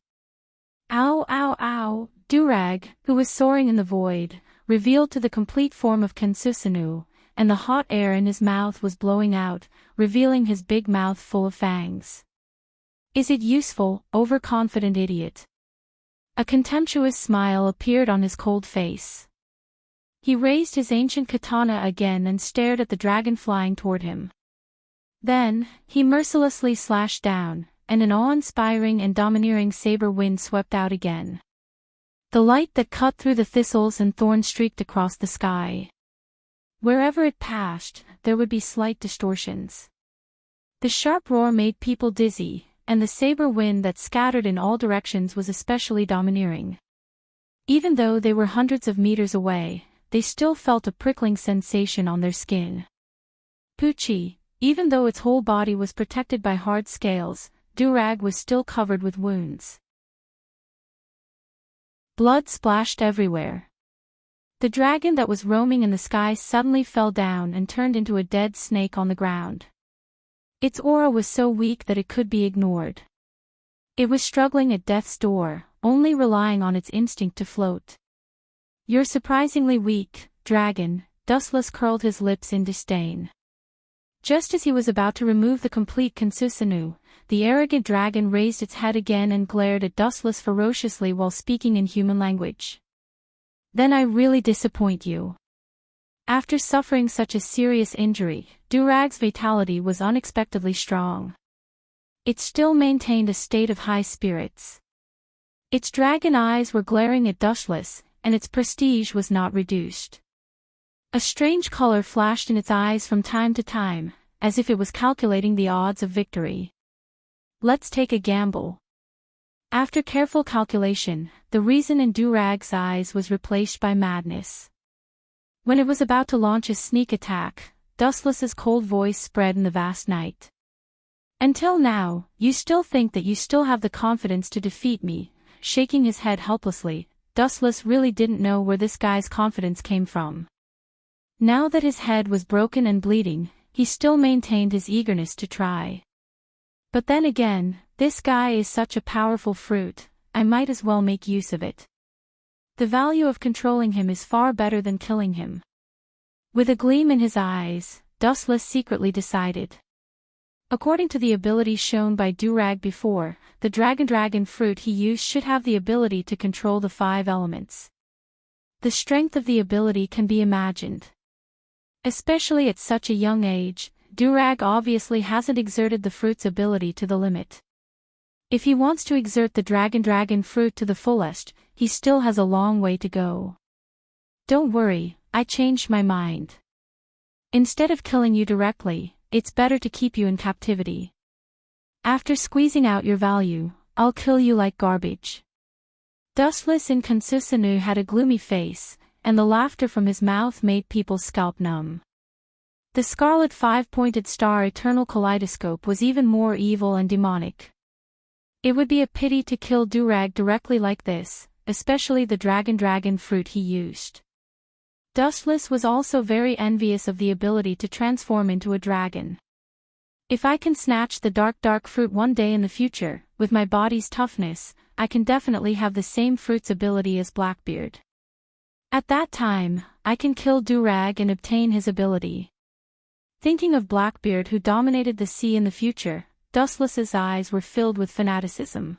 Ow ow ow, Durag, who was soaring in the void, revealed to the complete form of Kansusanu, and the hot air in his mouth was blowing out, revealing his big mouth full of fangs. Is it useful, overconfident idiot? A contemptuous smile appeared on his cold face. He raised his ancient katana again and stared at the dragon flying toward him. Then, he mercilessly slashed down, and an awe-inspiring and domineering saber wind swept out again. The light that cut through the thistles and thorns streaked across the sky. Wherever it passed, there would be slight distortions. The sharp roar made people dizzy, and the saber wind that scattered in all directions was especially domineering. Even though they were hundreds of meters away, they still felt a prickling sensation on their skin. Pucci, even though its whole body was protected by hard scales, Durag was still covered with wounds. Blood splashed everywhere. The dragon that was roaming in the sky suddenly fell down and turned into a dead snake on the ground. Its aura was so weak that it could be ignored. It was struggling at death's door, only relying on its instinct to float. You're surprisingly weak, dragon, Dustless curled his lips in disdain. Just as he was about to remove the complete Kansusanu, the arrogant dragon raised its head again and glared at Dustless ferociously while speaking in human language. Then I really disappoint you. After suffering such a serious injury, Durag's vitality was unexpectedly strong. It still maintained a state of high spirits. Its dragon eyes were glaring at Dustless, and its prestige was not reduced. A strange color flashed in its eyes from time to time, as if it was calculating the odds of victory. Let's take a gamble. After careful calculation, the reason in Durag's eyes was replaced by madness. When it was about to launch a sneak attack, Dustless's cold voice spread in the vast night. Until now, you still think that you still have the confidence to defeat me, shaking his head helplessly. Dustless really didn't know where this guy's confidence came from. Now that his head was broken and bleeding, he still maintained his eagerness to try. But then again, this guy is such a powerful fruit, I might as well make use of it. The value of controlling him is far better than killing him. With a gleam in his eyes, Dustless secretly decided. According to the ability shown by Durag before, the dragon fruit he used should have the ability to control the 5 elements. The strength of the ability can be imagined. Especially at such a young age, Durag obviously hasn't exerted the fruit's ability to the limit. If he wants to exert the dragon fruit to the fullest, he still has a long way to go. Don't worry, I changed my mind. Instead of killing you directly, it's better to keep you in captivity. After squeezing out your value, I'll kill you like garbage. Dustless in Kansusanu had a gloomy face, and the laughter from his mouth made people's scalp numb. The scarlet 5-pointed star eternal kaleidoscope was even more evil and demonic. It would be a pity to kill Durag directly like this, especially the dragon fruit he used. Dustless was also very envious of the ability to transform into a dragon. If I can snatch the dark fruit one day in the future, with my body's toughness, I can definitely have the same fruit's ability as Blackbeard. At that time, I can kill Durag and obtain his ability. Thinking of Blackbeard who dominated the sea in the future, Dustless's eyes were filled with fanaticism.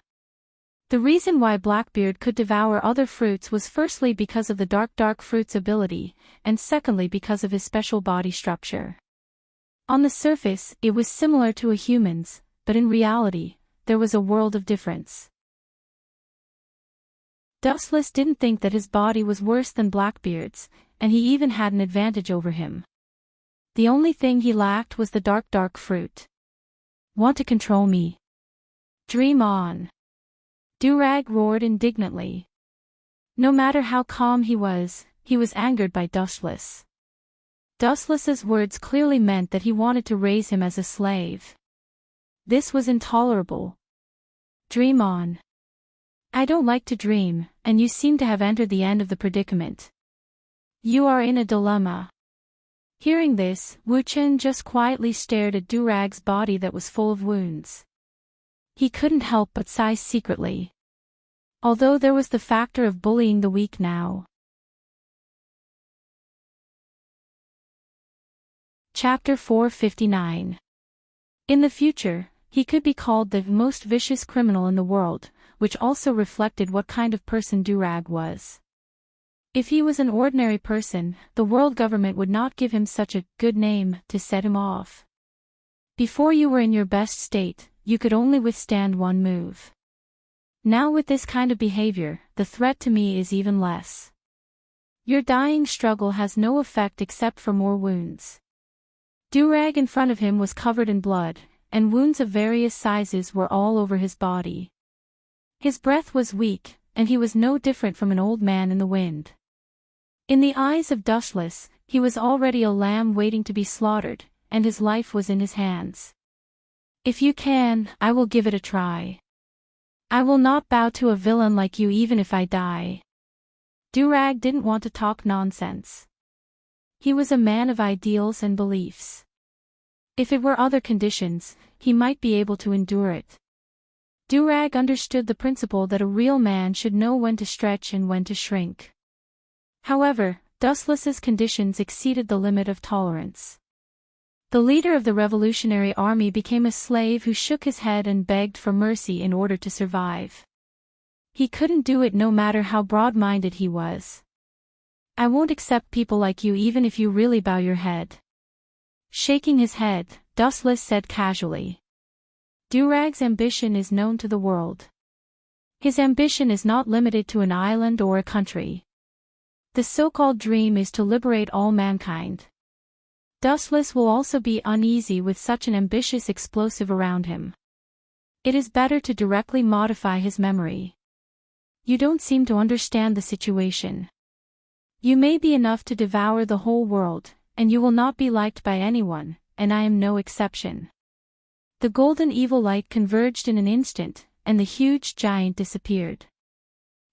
The reason why Blackbeard could devour other fruits was firstly because of the dark fruit's ability, and secondly because of his special body structure. On the surface, it was similar to a human's, but in reality, there was a world of difference. Dustless didn't think that his body was worse than Blackbeard's, and he even had an advantage over him. The only thing he lacked was the dark fruit. Want to control me? Dream on. Durag roared indignantly. No matter how calm he was angered by Dustless. Dustless's words clearly meant that he wanted to raise him as a slave. This was intolerable. Dream on. I don't like to dream, and you seem to have entered the end of the predicament. You are in a dilemma. Hearing this, Wu-Chen just quietly stared at Durag's body that was full of wounds. He couldn't help but sigh secretly. Although there was the factor of bullying the weak now. Chapter 459. In the future, he could be called the most vicious criminal in the world, which also reflected what kind of person Durag was. If he was an ordinary person, the world government would not give him such a good name to set him off. Before you were in your best state, you could only withstand one move. Now with this kind of behavior, the threat to me is even less. Your dying struggle has no effect except for more wounds. Durag in front of him was covered in blood, and wounds of various sizes were all over his body. His breath was weak, and he was no different from an old man in the wind. In the eyes of Dustless, he was already a lamb waiting to be slaughtered, and his life was in his hands. If you can, I will give it a try. I will not bow to a villain like you even if I die. Durag didn't want to talk nonsense. He was a man of ideals and beliefs. If it were other conditions, he might be able to endure it. Durag understood the principle that a real man should know when to stretch and when to shrink. However, Dustless's conditions exceeded the limit of tolerance. The leader of the revolutionary army became a slave who shook his head and begged for mercy in order to survive. He couldn't do it no matter how broad-minded he was. I won't accept people like you even if you really bow your head. Shaking his head, Dustless said casually. Durag's ambition is known to the world. His ambition is not limited to an island or a country. The so-called dream is to liberate all mankind. Dustless will also be uneasy with such an ambitious explosive around him. It is better to directly modify his memory. You don't seem to understand the situation. You may be enough to devour the whole world, and you will not be liked by anyone, and I am no exception. The golden evil light converged in an instant, and the huge giant disappeared.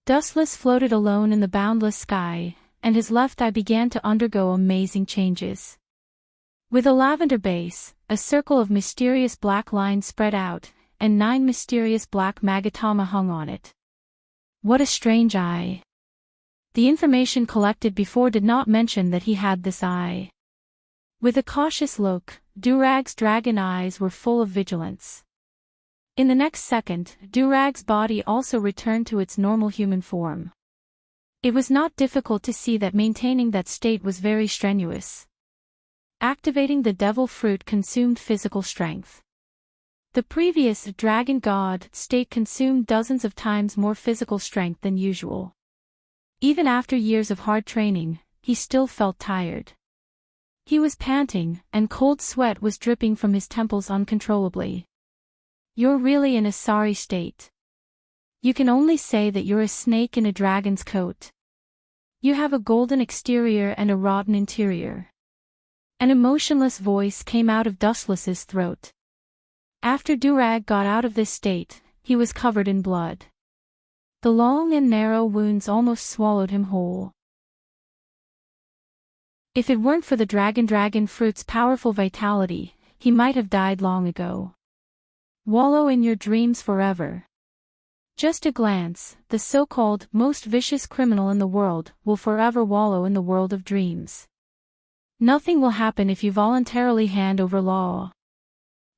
Dustless floated alone in the boundless sky, and his left eye began to undergo amazing changes. With a lavender base, a circle of mysterious black lines spread out, and 9 mysterious black magatama hung on it. What a strange eye. The information collected before did not mention that he had this eye. With a cautious look, Durag's dragon eyes were full of vigilance. In the next second, Durag's body also returned to its normal human form. It was not difficult to see that maintaining that state was very strenuous. Activating the devil fruit consumed physical strength. The previous dragon god state consumed dozens of times more physical strength than usual. Even after years of hard training, he still felt tired. He was panting, and cold sweat was dripping from his temples uncontrollably. You're really in a sorry state. You can only say that you're a snake in a dragon's coat. You have a golden exterior and a rotten interior. An emotionless voice came out of Dustless's throat. After Durag got out of this state, he was covered in blood. The long and narrow wounds almost swallowed him whole. If it weren't for the dragon fruit's powerful vitality, he might have died long ago. Wallow in your dreams forever. Just a glance, the so-called most vicious criminal in the world will forever wallow in the world of dreams. Nothing will happen if you voluntarily hand over law.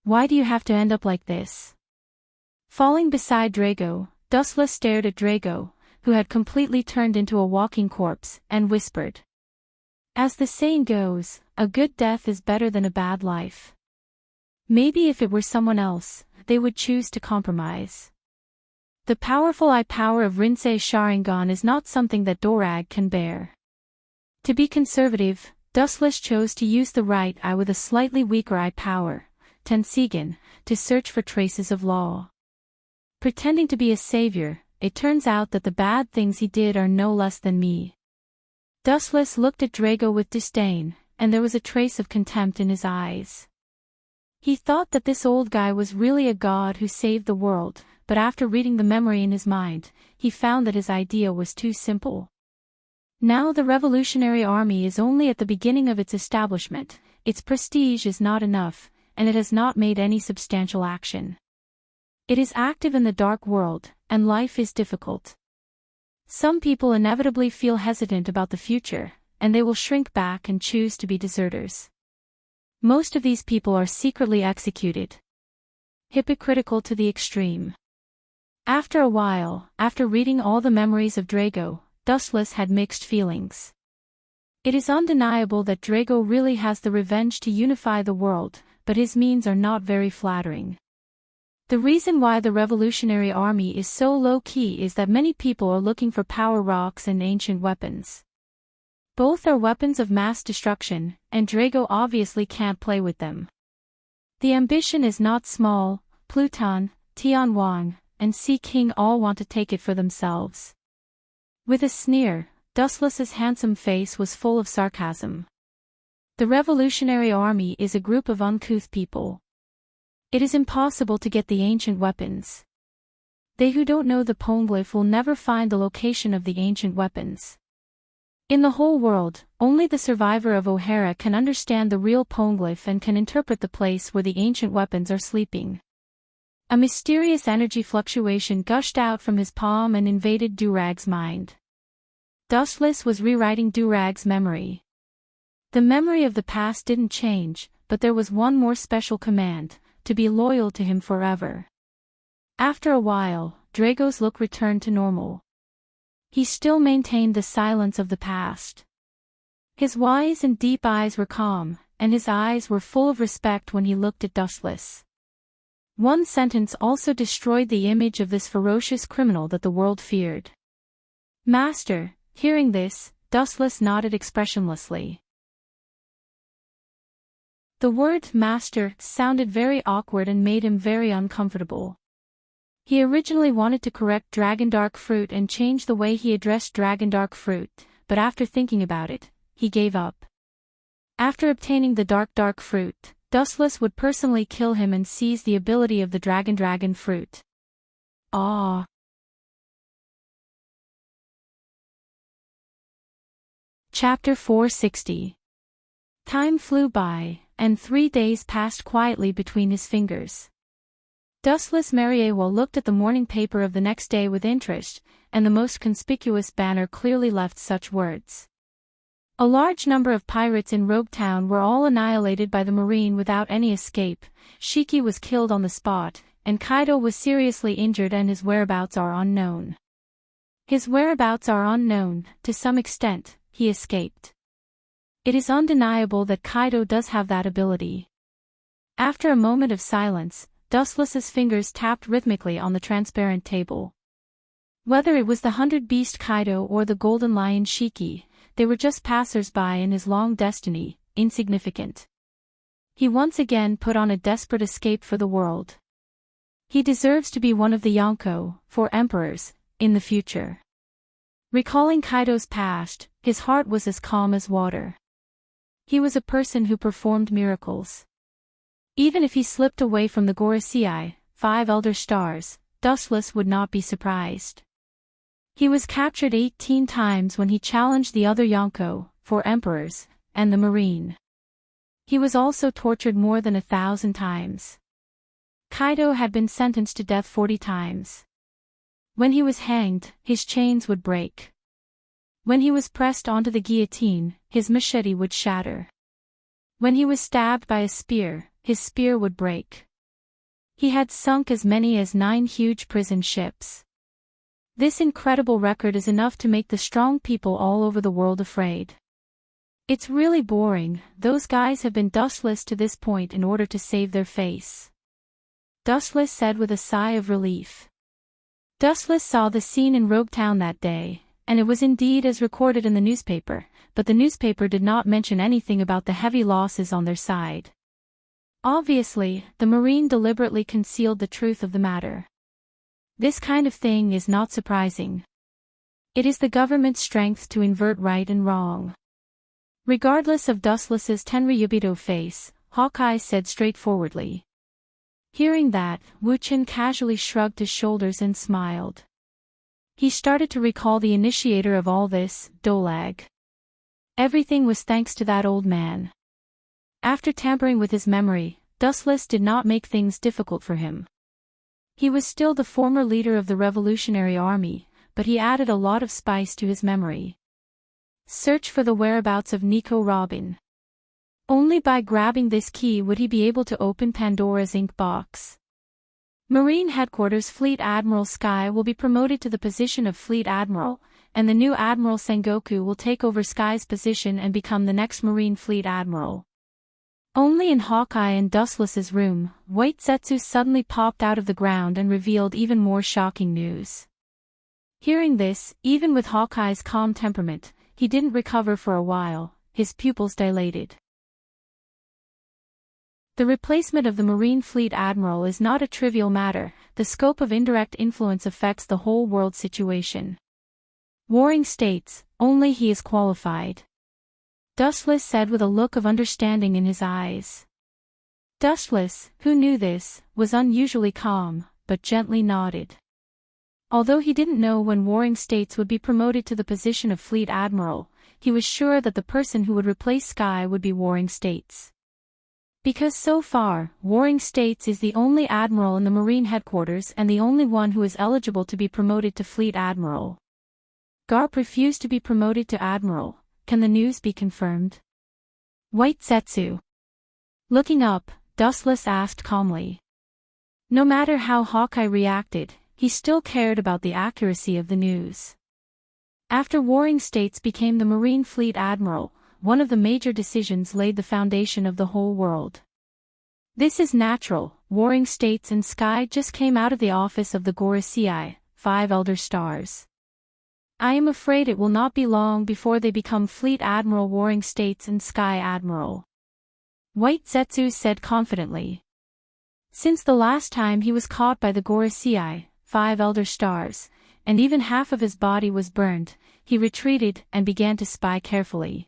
Why do you have to end up like this? Falling beside Drago, Dustless stared at Drago, who had completely turned into a walking corpse, and whispered. As the saying goes, a good death is better than a bad life. Maybe if it were someone else, they would choose to compromise. The powerful eye power of Rinsei Sharingan is not something that Durag can bear. To be conservative, Dustless chose to use the right eye with a slightly weaker eye power, Tensigen, to search for traces of law. Pretending to be a savior, it turns out that the bad things he did are no less than me. Dustless looked at Drago with disdain, and there was a trace of contempt in his eyes. He thought that this old guy was really a god who saved the world, but after reading the memory in his mind, he found that his idea was too simple. Now the Revolutionary Army is only at the beginning of its establishment, its prestige is not enough, and it has not made any substantial action. It is active in the dark world, and life is difficult. Some people inevitably feel hesitant about the future, and they will shrink back and choose to be deserters. Most of these people are secretly executed. Hypocritical to the extreme. After a while, after reading all the memories of Drago, Dustless had mixed feelings. It is undeniable that Drago really has the revenge to unify the world, but his means are not very flattering. The reason why the Revolutionary Army is so low-key is that many people are looking for power rocks and ancient weapons. Both are weapons of mass destruction, and Drago obviously can't play with them. The ambition is not small. Pluton, Tianwang, and Sea King all want to take it for themselves. With a sneer, Dustless's handsome face was full of sarcasm. The Revolutionary Army is a group of uncouth people. It is impossible to get the ancient weapons. They who don't know the poneglyph will never find the location of the ancient weapons. In the whole world, only the survivor of O'Hara can understand the real poneglyph and can interpret the place where the ancient weapons are sleeping. A mysterious energy fluctuation gushed out from his palm and invaded Durag's mind. Dustless was rewriting Durag's memory. The memory of the past didn't change, but there was one more special command: to be loyal to him forever. After a while, Drago's look returned to normal. He still maintained the silence of the past. His wise and deep eyes were calm, and his eyes were full of respect when he looked at Dustless. One sentence also destroyed the image of this ferocious criminal that the world feared. Master, hearing this, Dustless nodded expressionlessly. The word master sounded very awkward and made him very uncomfortable. He originally wanted to correct Dragondark Fruit and change the way he addressed Dragondark Fruit, but after thinking about it, he gave up. After obtaining the Dark Fruit, Dustless would personally kill him and seize the ability of the Dragon Fruit. Ah! Chapter 460. Time flew by, and 3 days passed quietly between his fingers. Dustless Mariewal looked at the morning paper of the next day with interest, and the most conspicuous banner clearly left such words. A large number of pirates in Rogue Town were all annihilated by the marine without any escape. Shiki was killed on the spot, and Kaido was seriously injured and his whereabouts are unknown. His whereabouts are unknown. To some extent, he escaped. It is undeniable that Kaido does have that ability. After a moment of silence, Dustless's fingers tapped rhythmically on the transparent table. Whether it was the 100-beast Kaido or the golden lion Shiki, they were just passers-by in his long destiny, insignificant. He once again put on a desperate escape for the world. He deserves to be one of the Yonko, 4 emperors, in the future. Recalling Kaido's past, his heart was as calm as water. He was a person who performed miracles. Even if he slipped away from the Gorosei, 5 elder stars, Dustless would not be surprised. He was captured 18 times when he challenged the other Yonko, 4 emperors, and the marine. He was also tortured more than 1,000 times. Kaido had been sentenced to death 40 times. When he was hanged, his chains would break. When he was pressed onto the guillotine, his machete would shatter. When he was stabbed by a spear, his spear would break. He had sunk as many as 9 huge prison ships. This incredible record is enough to make the strong people all over the world afraid. It's really boring. Those guys have been dustless to this point in order to save their face. Dustless said with a sigh of relief. Dustless saw the scene in Rogue Town that day, and it was indeed as recorded in the newspaper, but the newspaper did not mention anything about the heavy losses on their side. Obviously, the marine deliberately concealed the truth of the matter. This kind of thing is not surprising. It is the government's strength to invert right and wrong. Regardless of Dustless's Tenryubito face, Hawkeye said straightforwardly. Hearing that, Wuchen casually shrugged his shoulders and smiled. He started to recall the initiator of all this, Dolag. Everything was thanks to that old man. After tampering with his memory, Dustless did not make things difficult for him. He was still the former leader of the Revolutionary Army, but he added a lot of spice to his memory. Search for the whereabouts of Nico Robin. Only by grabbing this key would he be able to open Pandora's ink box. Marine Headquarters Fleet Admiral Sky will be promoted to the position of Fleet Admiral, and the new Admiral Sengoku will take over Sky's position and become the next Marine Fleet Admiral. Only in Hawkeye and Dustless's room, White Zetsu suddenly popped out of the ground and revealed even more shocking news. Hearing this, even with Hawkeye's calm temperament, he didn't recover for a while, his pupils dilated. The replacement of the Marine Fleet Admiral is not a trivial matter. The scope of indirect influence affects the whole world situation. Warring states, only he is qualified. Dustless said with a look of understanding in his eyes. Dustless, who knew this, was unusually calm, but gently nodded. Although he didn't know when warring states would be promoted to the position of Fleet Admiral, he was sure that the person who would replace Sky would be warring states. Because so far, Warring States is the only admiral in the Marine Headquarters and the only one who is eligible to be promoted to Fleet Admiral. Garp refused to be promoted to Admiral. Can the news be confirmed? White Zetsu. Looking up, Dustless asked calmly. No matter how Hawkeye reacted, he still cared about the accuracy of the news. After Warring States became the Marine Fleet Admiral, one of the major decisions laid the foundation of the whole world. This is natural. Warring States and Sky just came out of the office of the Gorosei, 5 elder stars. I am afraid it will not be long before they become Fleet Admiral Warring States and Sky Admiral. White Zetsu said confidently. Since the last time he was caught by the Gorosei, 5 elder stars, and even half of his body was burned, he retreated and began to spy carefully.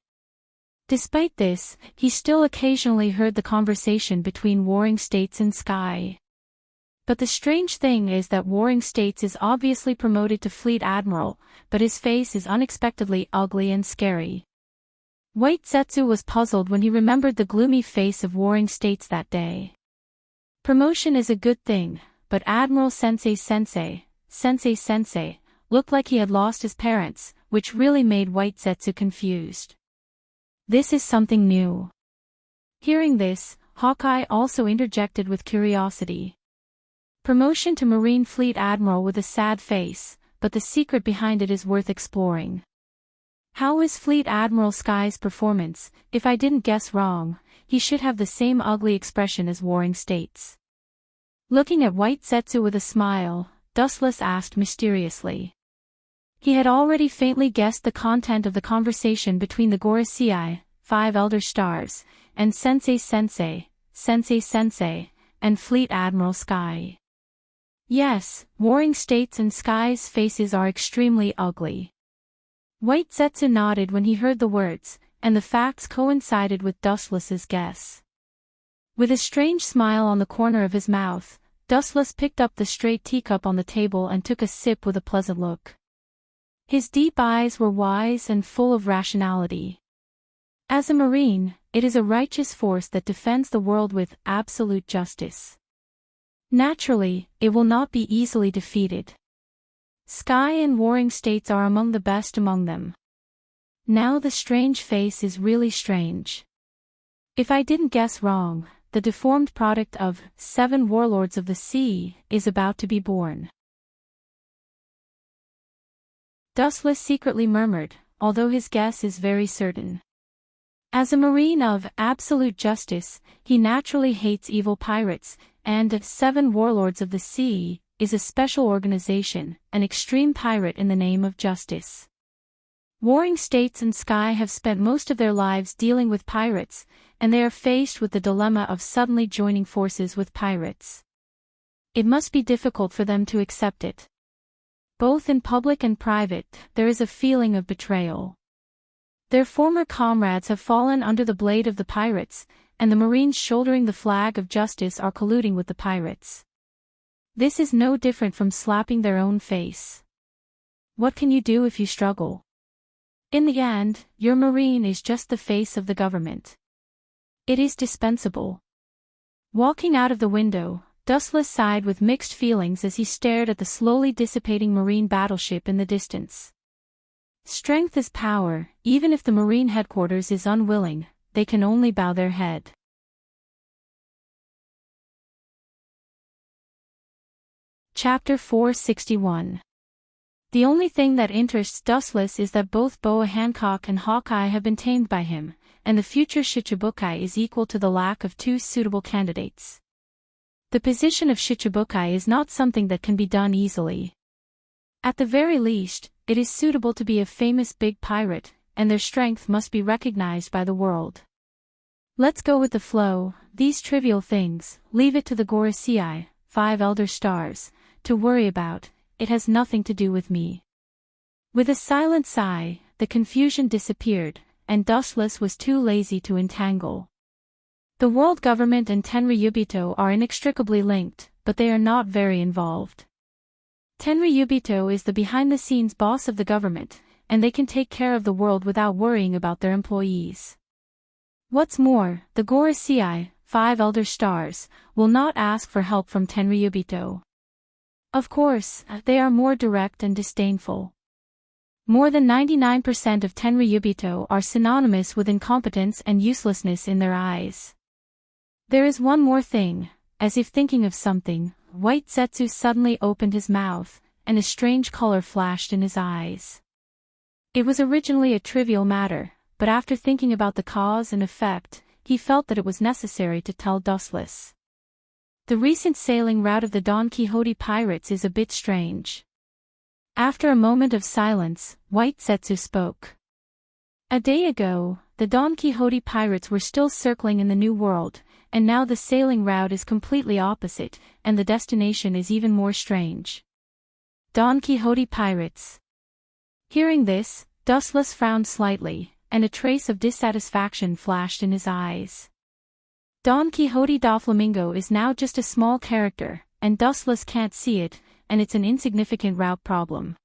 Despite this, he still occasionally heard the conversation between Warring States and Sky. But the strange thing is that Warring States is obviously promoted to Fleet Admiral, but his face is unexpectedly ugly and scary. White Zetsu was puzzled when he remembered the gloomy face of Warring States that day. Promotion is a good thing, but Admiral Sensei looked like he had lost his parents, which really made White Zetsu confused. This is something new. Hearing this, Hawkeye also interjected with curiosity. Promotion to Marine Fleet Admiral with a sad face, but the secret behind it is worth exploring. How is Fleet Admiral Sky's performance? If I didn't guess wrong, he should have the same ugly expression as Warring States. Looking at White Zetsu with a smile, Dustless asked mysteriously. He had already faintly guessed the content of the conversation between the Gorosei, 5 Elder Stars, and Sensei, and Fleet Admiral Sky. Yes, Warring States and Sky's faces are extremely ugly. White Zetsu nodded when he heard the words, and the facts coincided with Dustless's guess. With a strange smile on the corner of his mouth, Dustless picked up the straight teacup on the table and took a sip with a pleasant look. His deep eyes were wise and full of rationality. As a Marine, it is a righteous force that defends the world with absolute justice. Naturally, it will not be easily defeated. Sky and Warring States are among the best among them. Now the strange face is really strange. If I didn't guess wrong, the deformed product of 7 Warlords of the Sea is about to be born. Dustless secretly murmured, although his guess is very certain. As a Marine of absolute justice, he naturally hates evil pirates, and 7 Warlords of the Sea is a special organization, an extreme pirate in the name of justice. Warring States and Sky have spent most of their lives dealing with pirates, and they are faced with the dilemma of suddenly joining forces with pirates. It must be difficult for them to accept it. Both in public and private, there is a feeling of betrayal. Their former comrades have fallen under the blade of the pirates, and the Marines shouldering the flag of justice are colluding with the pirates. This is no different from slapping their own face. What can you do if you struggle? In the end, your Marine is just the face of the government. It is dispensable. Walking out of the window, Dustless sighed with mixed feelings as he stared at the slowly dissipating Marine battleship in the distance. Strength is power, even if the Marine headquarters is unwilling, they can only bow their head. Chapter 461. The only thing that interests Dustless is that both Boa Hancock and Hawkeye have been tamed by him, and the future Shichibukai is equal to the lack of 2 suitable candidates. The position of Shichibukai is not something that can be done easily. At the very least, it is suitable to be a famous big pirate, and their strength must be recognized by the world. Let's go with the flow, these trivial things, leave it to the Gorosei, 5 Elder Stars, to worry about, it has nothing to do with me. With a silent sigh, the confusion disappeared, and Dustless was too lazy to entangle. The world government and Tenryubito are inextricably linked, but they are not very involved. Tenryubito is the behind-the-scenes boss of the government, and they can take care of the world without worrying about their employees. What's more, the Gorosei, 5 Elder Stars, will not ask for help from Tenryubito. Of course, they are more direct and disdainful. More than 99% of Tenryubito are synonymous with incompetence and uselessness in their eyes. There is one more thing, as if thinking of something, White Zetsu suddenly opened his mouth, and a strange color flashed in his eyes. It was originally a trivial matter, but after thinking about the cause and effect, he felt that it was necessary to tell Dustless. The recent sailing route of the Don Quixote pirates is a bit strange. After a moment of silence, White Zetsu spoke. A day ago, the Don Quixote pirates were still circling in the New World, and now the sailing route is completely opposite, and the destination is even more strange. Don Quixote pirates. Hearing this, Dustless frowned slightly, and a trace of dissatisfaction flashed in his eyes. Don Quixote Doflamingo is now just a small character, and Dustless can't see it, and it's an insignificant route problem.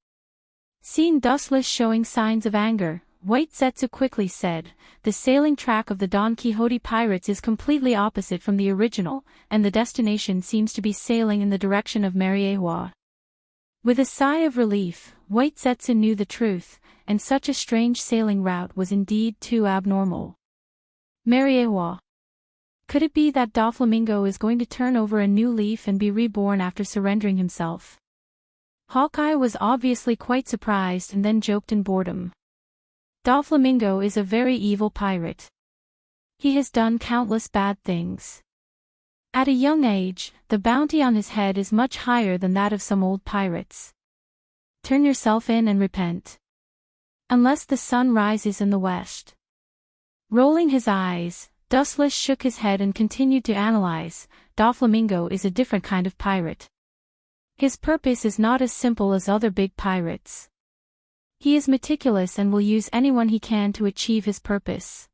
Seeing Dustless showing signs of anger, White Zetsu quickly said, "The sailing track of the Don Quixote pirates is completely opposite from the original, and the destination seems to be sailing in the direction of Mariewa." With a sigh of relief, White Zetsu knew the truth, and such a strange sailing route was indeed too abnormal. Mariewa. Could it be that Doflamingo is going to turn over a new leaf and be reborn after surrendering himself? Hawkeye was obviously quite surprised and then joked in boredom. Doflamingo is a very evil pirate. He has done countless bad things. At a young age, the bounty on his head is much higher than that of some old pirates. Turn yourself in and repent. Unless the sun rises in the west. Rolling his eyes, Dustless shook his head and continued to analyze. Doflamingo is a different kind of pirate. His purpose is not as simple as other big pirates. He is meticulous and will use anyone he can to achieve his purpose.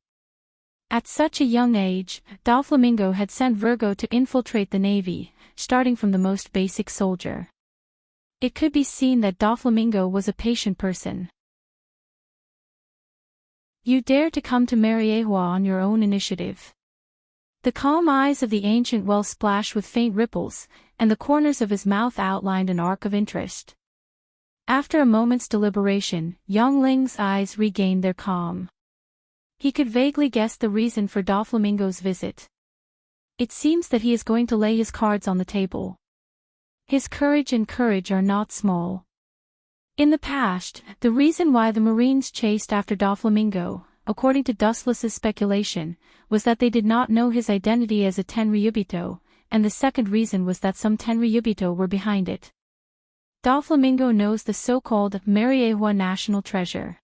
At such a young age, Doflamingo had sent Virgo to infiltrate the navy, starting from the most basic soldier. It could be seen that Doflamingo was a patient person. You dare to come to Mariewa on your own initiative. The calm eyes of the ancient well splashed with faint ripples, and the corners of his mouth outlined an arc of interest. After a moment's deliberation, Yang Ling's eyes regained their calm. He could vaguely guess the reason for Doflamingo's visit. It seems that he is going to lay his cards on the table. His courage and courage are not small. In the past, the reason why the Marines chased after Doflamingo, according to Dustless's speculation, was that they did not know his identity as a Tenryubito, and the second reason was that some Tenryubito were behind it. Doflamingo knows the so-called Mariewa national treasure.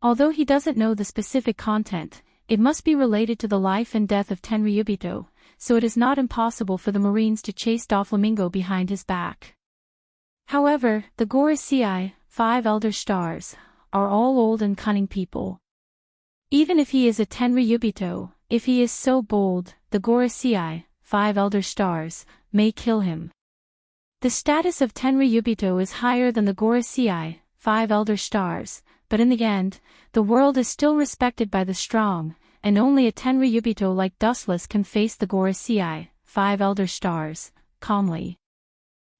Although he doesn't know the specific content, it must be related to the life and death of Tenryubito, so it is not impossible for the Marines to chase Doflamingo behind his back. However, the Gorosei, 5 elder stars, are all old and cunning people. Even if he is a Tenryubito, if he is so bold, the Gorosei, 5 elder stars, may kill him. The status of Tenryubito is higher than the Gorosei, 5 elder stars, but in the end, the world is still respected by the strong, and only a Tenryubito like Dustless can face the Gorosei, 5 elder stars, calmly.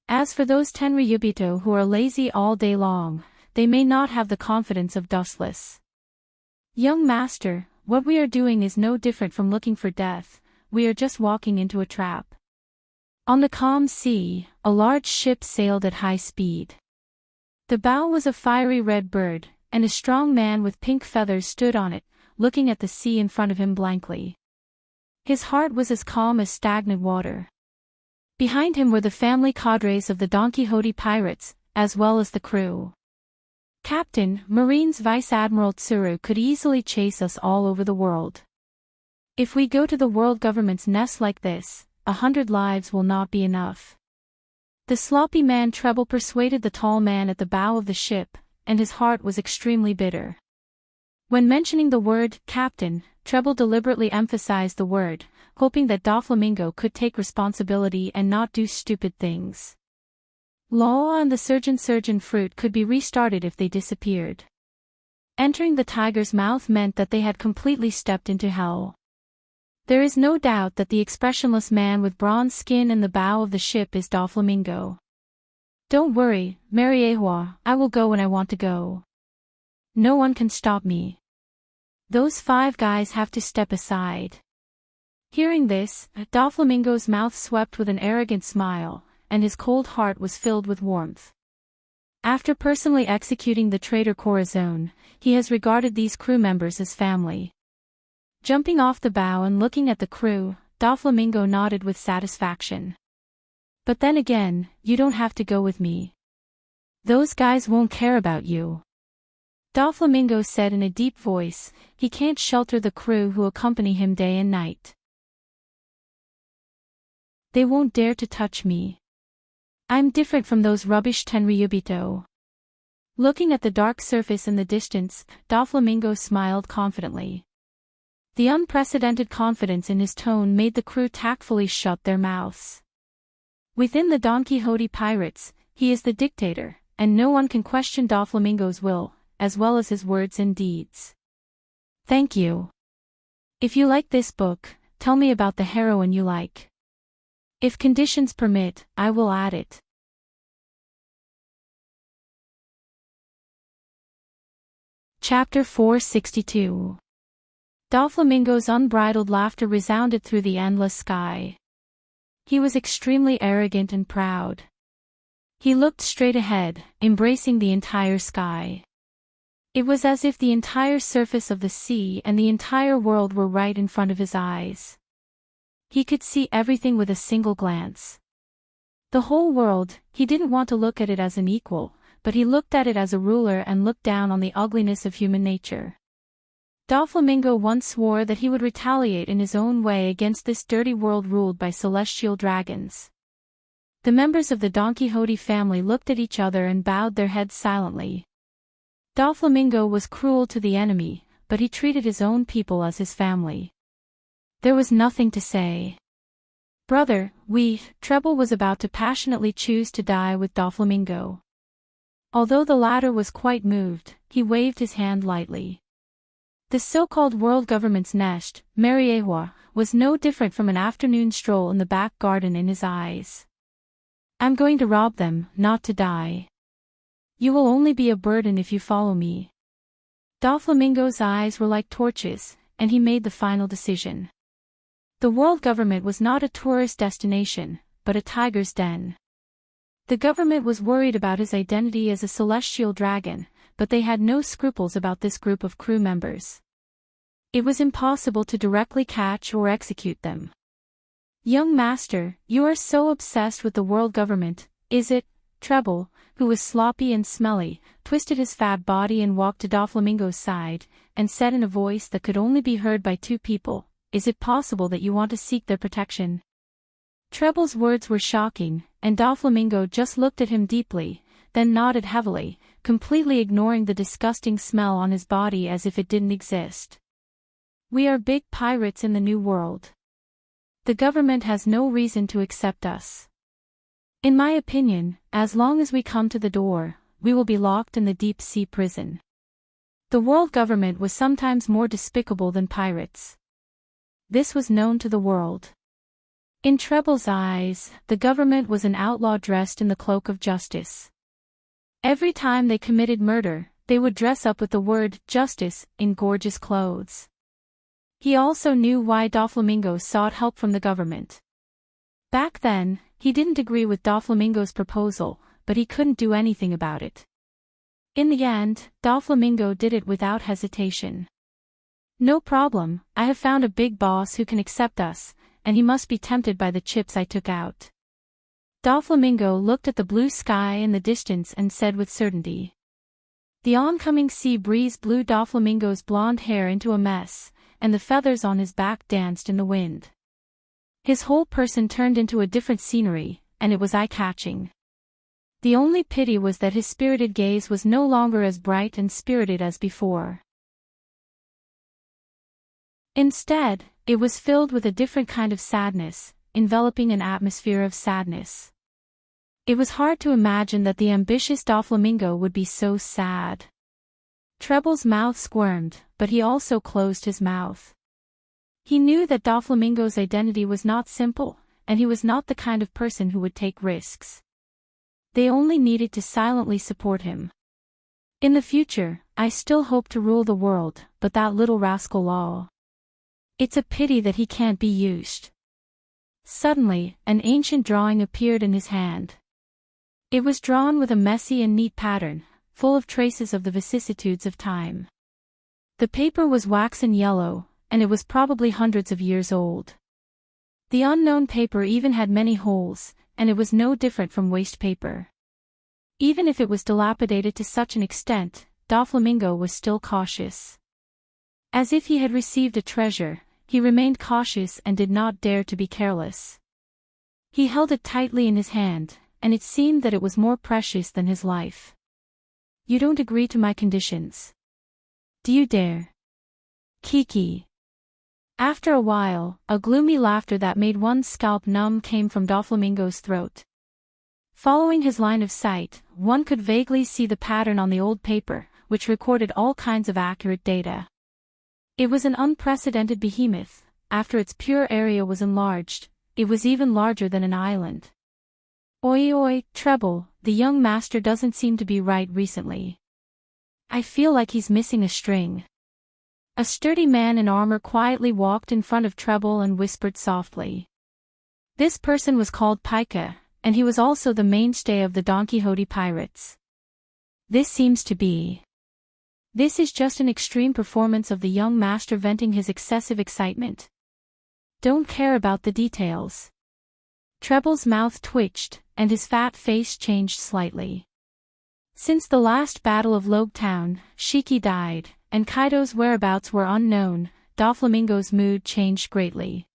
As for those Tenryubito who are lazy all day long, they may not have the confidence of Dustless. Young master, what we are doing is no different from looking for death, we are just walking into a trap. On the calm sea, a large ship sailed at high speed. The bow was a fiery red bird, and a strong man with pink feathers stood on it, looking at the sea in front of him blankly. His heart was as calm as stagnant water. Behind him were the family cadres of the Don Quixote pirates, as well as the crew. Captain, Marines Vice Admiral Tsuru could easily chase us all over the world. If we go to the world government's nest like this, 100 lives will not be enough. The sloppy man Treble persuaded the tall man at the bow of the ship, and his heart was extremely bitter. When mentioning the word, captain, Treble deliberately emphasized the word, hoping that Doflamingo could take responsibility and not do stupid things. Law and the surgeon fruit could be restarted if they disappeared. Entering the tiger's mouth meant that they had completely stepped into hell. There is no doubt that the expressionless man with bronze skin in the bow of the ship is Doflamingo. Don't worry, Mariewa, I will go when I want to go. No one can stop me. Those 5 guys have to step aside. Hearing this, Doflamingo's mouth swept with an arrogant smile, and his cold heart was filled with warmth. After personally executing the traitor Corazon, he has regarded these crew members as family. Jumping off the bow and looking at the crew, Doflamingo nodded with satisfaction. But then again, you don't have to go with me. Those guys won't care about you. Doflamingo said in a deep voice, he can't shelter the crew who accompany him day and night. They won't dare to touch me. I'm different from those rubbish Tenryubito. Looking at the dark surface in the distance, Doflamingo smiled confidently. The unprecedented confidence in his tone made the crew tactfully shut their mouths. Within the Don Quixote pirates, he is the dictator, and no one can question Doflamingo's will, as well as his words and deeds. Thank you. If you like this book, tell me about the heroine you like. If conditions permit, I will add it. Chapter 462. Doflamingo's unbridled laughter resounded through the endless sky. He was extremely arrogant and proud. He looked straight ahead, embracing the entire sky. It was as if the entire surface of the sea and the entire world were right in front of his eyes. He could see everything with a single glance. The whole world, he didn't want to look at it as an equal, but he looked at it as a ruler and looked down on the ugliness of human nature. Doflamingo once swore that he would retaliate in his own way against this dirty world ruled by celestial dragons. The members of the Don Quixote family looked at each other and bowed their heads silently. Doflamingo was cruel to the enemy, but he treated his own people as his family. There was nothing to say. Brother, Treble was about to passionately choose to die with Doflamingo. Although the latter was quite moved, he waved his hand lightly. The so-called world government's nest, Mariehua, was no different from an afternoon stroll in the back garden in his eyes. I'm going to rob them, not to die. You will only be a burden if you follow me. Doflamingo's eyes were like torches, and he made the final decision. The world government was not a tourist destination, but a tiger's den. The government was worried about his identity as a celestial dragon, but they had no scruples about this group of crew members. It was impossible to directly catch or execute them. Young master, you are so obsessed with the world government, is it? Treble, who was sloppy and smelly, twisted his fat body and walked to Doflamingo's side, and said in a voice that could only be heard by two people, is it possible that you want to seek their protection? Treble's words were shocking, and Doflamingo just looked at him deeply, then nodded heavily, completely ignoring the disgusting smell on his body as if it didn't exist. We are big pirates in the New World. The government has no reason to accept us. In my opinion, as long as we come to the door, we will be locked in the deep-sea prison. The world government was sometimes more despicable than pirates. This was known to the world. In Treble's eyes, the government was an outlaw dressed in the cloak of justice. Every time they committed murder, they would dress up with the word justice in gorgeous clothes. He also knew why Doflamingo sought help from the government. Back then, he didn't agree with Doflamingo's proposal, but he couldn't do anything about it. In the end, Doflamingo did it without hesitation. No problem, I have found a big boss who can accept us, and he must be tempted by the chips I took out. Doflamingo looked at the blue sky in the distance and said with certainty. The oncoming sea breeze blew Doflamingo's blonde hair into a mess, and the feathers on his back danced in the wind. His whole person turned into a different scenery, and it was eye-catching. The only pity was that his spirited gaze was no longer as bright and spirited as before. Instead, it was filled with a different kind of sadness, enveloping an atmosphere of sadness. It was hard to imagine that the ambitious Doflamingo would be so sad. Treble's mouth squirmed, but he also closed his mouth. He knew that Doflamingo's identity was not simple, and he was not the kind of person who would take risks. They only needed to silently support him. In the future, I still hope to rule the world, but that little rascal Law. It's a pity that he can't be used. Suddenly, an ancient drawing appeared in his hand. It was drawn with a messy and neat pattern, full of traces of the vicissitudes of time. The paper was waxen yellow, and it was probably hundreds of years old. The unknown paper even had many holes, and it was no different from waste paper. Even if it was dilapidated to such an extent, Doflamingo was still cautious. As if he had received a treasure, he remained cautious and did not dare to be careless. He held it tightly in his hand, and it seemed that it was more precious than his life. You don't agree to my conditions. Do you dare? Kiki. After a while, a gloomy laughter that made one's scalp numb came from Doflamingo's throat. Following his line of sight, one could vaguely see the pattern on the old paper, which recorded all kinds of accurate data. It was an unprecedented behemoth. After its pure area was enlarged, it was even larger than an island. Oi oi, Treble, the young master doesn't seem to be right recently. I feel like he's missing a string. A sturdy man in armor quietly walked in front of Treble and whispered softly. This person was called Pika, and he was also the mainstay of the Don Quixote pirates. This is just an extreme performance of the young master venting his excessive excitement. Don't care about the details. Treble's mouth twitched, and his fat face changed slightly. Since the last battle of Logue Town, Shiki died, and Kaido's whereabouts were unknown, Doflamingo's mood changed greatly.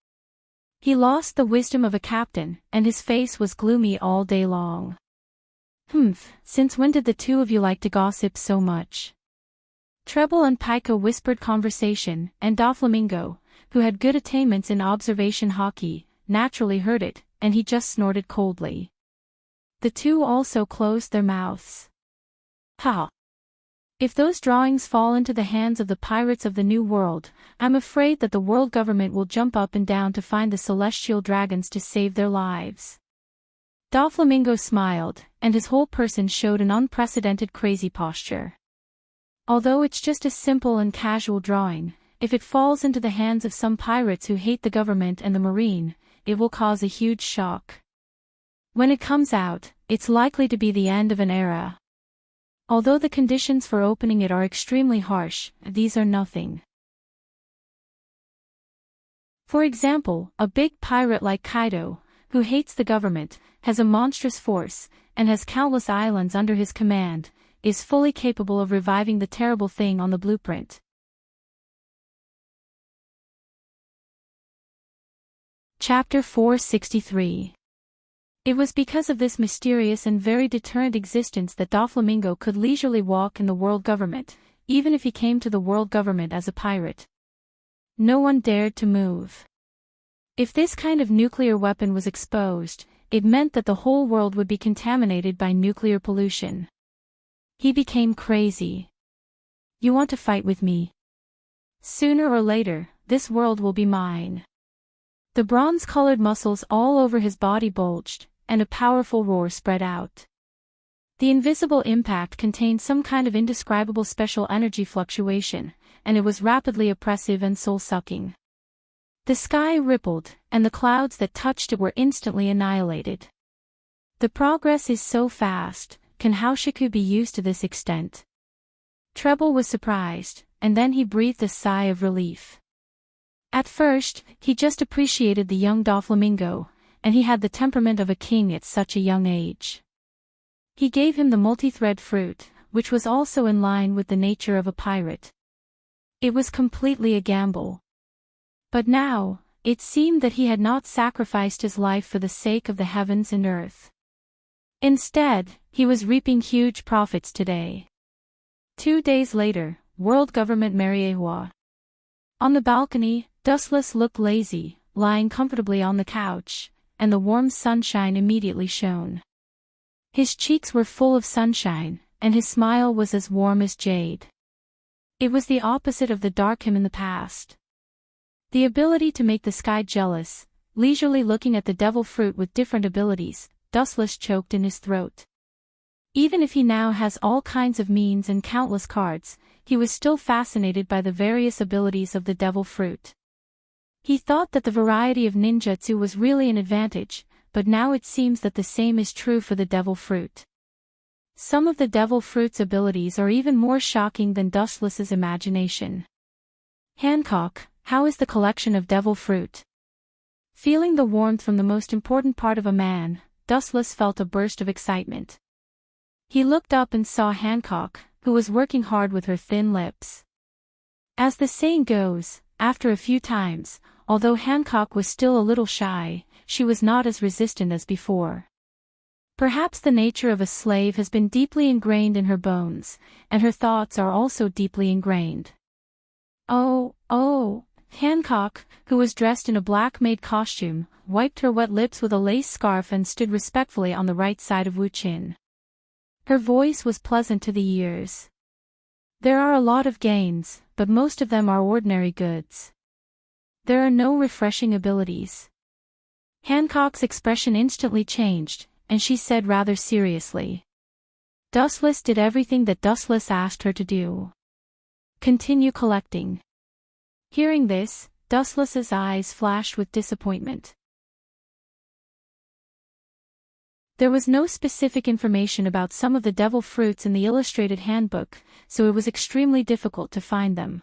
He lost the wisdom of a captain, and his face was gloomy all day long. Since when did the two of you like to gossip so much? Treble and Pika whispered conversation, and Doflamingo, who had good attainments in observation hockey, naturally heard it, and he just snorted coldly. The two also closed their mouths. Ha! If those drawings fall into the hands of the pirates of the New World, I'm afraid that the world government will jump up and down to find the celestial dragons to save their lives. Doflamingo smiled, and his whole person showed an unprecedented crazy posture. Although it's just a simple and casual drawing, if it falls into the hands of some pirates who hate the government and the marine, it will cause a huge shock. When it comes out, it's likely to be the end of an era. Although the conditions for opening it are extremely harsh, these are nothing. For example, a big pirate like Kaido, who hates the government, has a monstrous force, and has countless islands under his command, is fully capable of reviving the terrible thing on the blueprint. Chapter 463. It was because of this mysterious and very deterrent existence that Doflamingo could leisurely walk in the world government, even if he came to the world government as a pirate. No one dared to move. If this kind of nuclear weapon was exposed, it meant that the whole world would be contaminated by nuclear pollution. He became crazy. You want to fight with me? Sooner or later, this world will be mine. The bronze-colored muscles all over his body bulged, and a powerful roar spread out. The invisible impact contained some kind of indescribable special energy fluctuation, and it was rapidly oppressive and soul-sucking. The sky rippled, and the clouds that touched it were instantly annihilated. The progress is so fast, can Haoshiku be used to this extent? Treble was surprised, and then he breathed a sigh of relief. At first, he just appreciated the young Doflamingo, and he had the temperament of a king at such a young age. He gave him the multi-thread fruit, which was also in line with the nature of a pirate. It was completely a gamble. But now, it seemed that he had not sacrificed his life for the sake of the heavens and earth. Instead, he was reaping huge profits today. 2 days later, World Government Mariehua. On the balcony, Dustless looked lazy, lying comfortably on the couch, and the warm sunshine immediately shone. His cheeks were full of sunshine, and his smile was as warm as jade. It was the opposite of the dark him in the past. The ability to make the sky jealous, leisurely looking at the devil fruit with different abilities, Dustless choked in his throat. Even if he now has all kinds of means and countless cards, he was still fascinated by the various abilities of the devil fruit. He thought that the variety of ninjutsu was really an advantage, but now it seems that the same is true for the devil fruit. Some of the devil fruit's abilities are even more shocking than Dustless's imagination. Hancock, how is the collection of devil fruit? Feeling the warmth from the most important part of a man, Dustless felt a burst of excitement. He looked up and saw Hancock, who was working hard with her thin lips. As the saying goes, after a few times, although Hancock was still a little shy, she was not as resistant as before. Perhaps the nature of a slave has been deeply ingrained in her bones, and her thoughts are also deeply ingrained. Oh, Hancock, who was dressed in a black maid costume, wiped her wet lips with a lace scarf and stood respectfully on the right side of Wu Qin. Her voice was pleasant to the ears. There are a lot of gains, but most of them are ordinary goods. There are no refreshing abilities. Hancock's expression instantly changed, and she said rather seriously. Dustless did everything that Dustless asked her to do. Continue collecting. Hearing this, Dustless's eyes flashed with disappointment. There was no specific information about some of the devil fruits in the illustrated handbook, so it was extremely difficult to find them.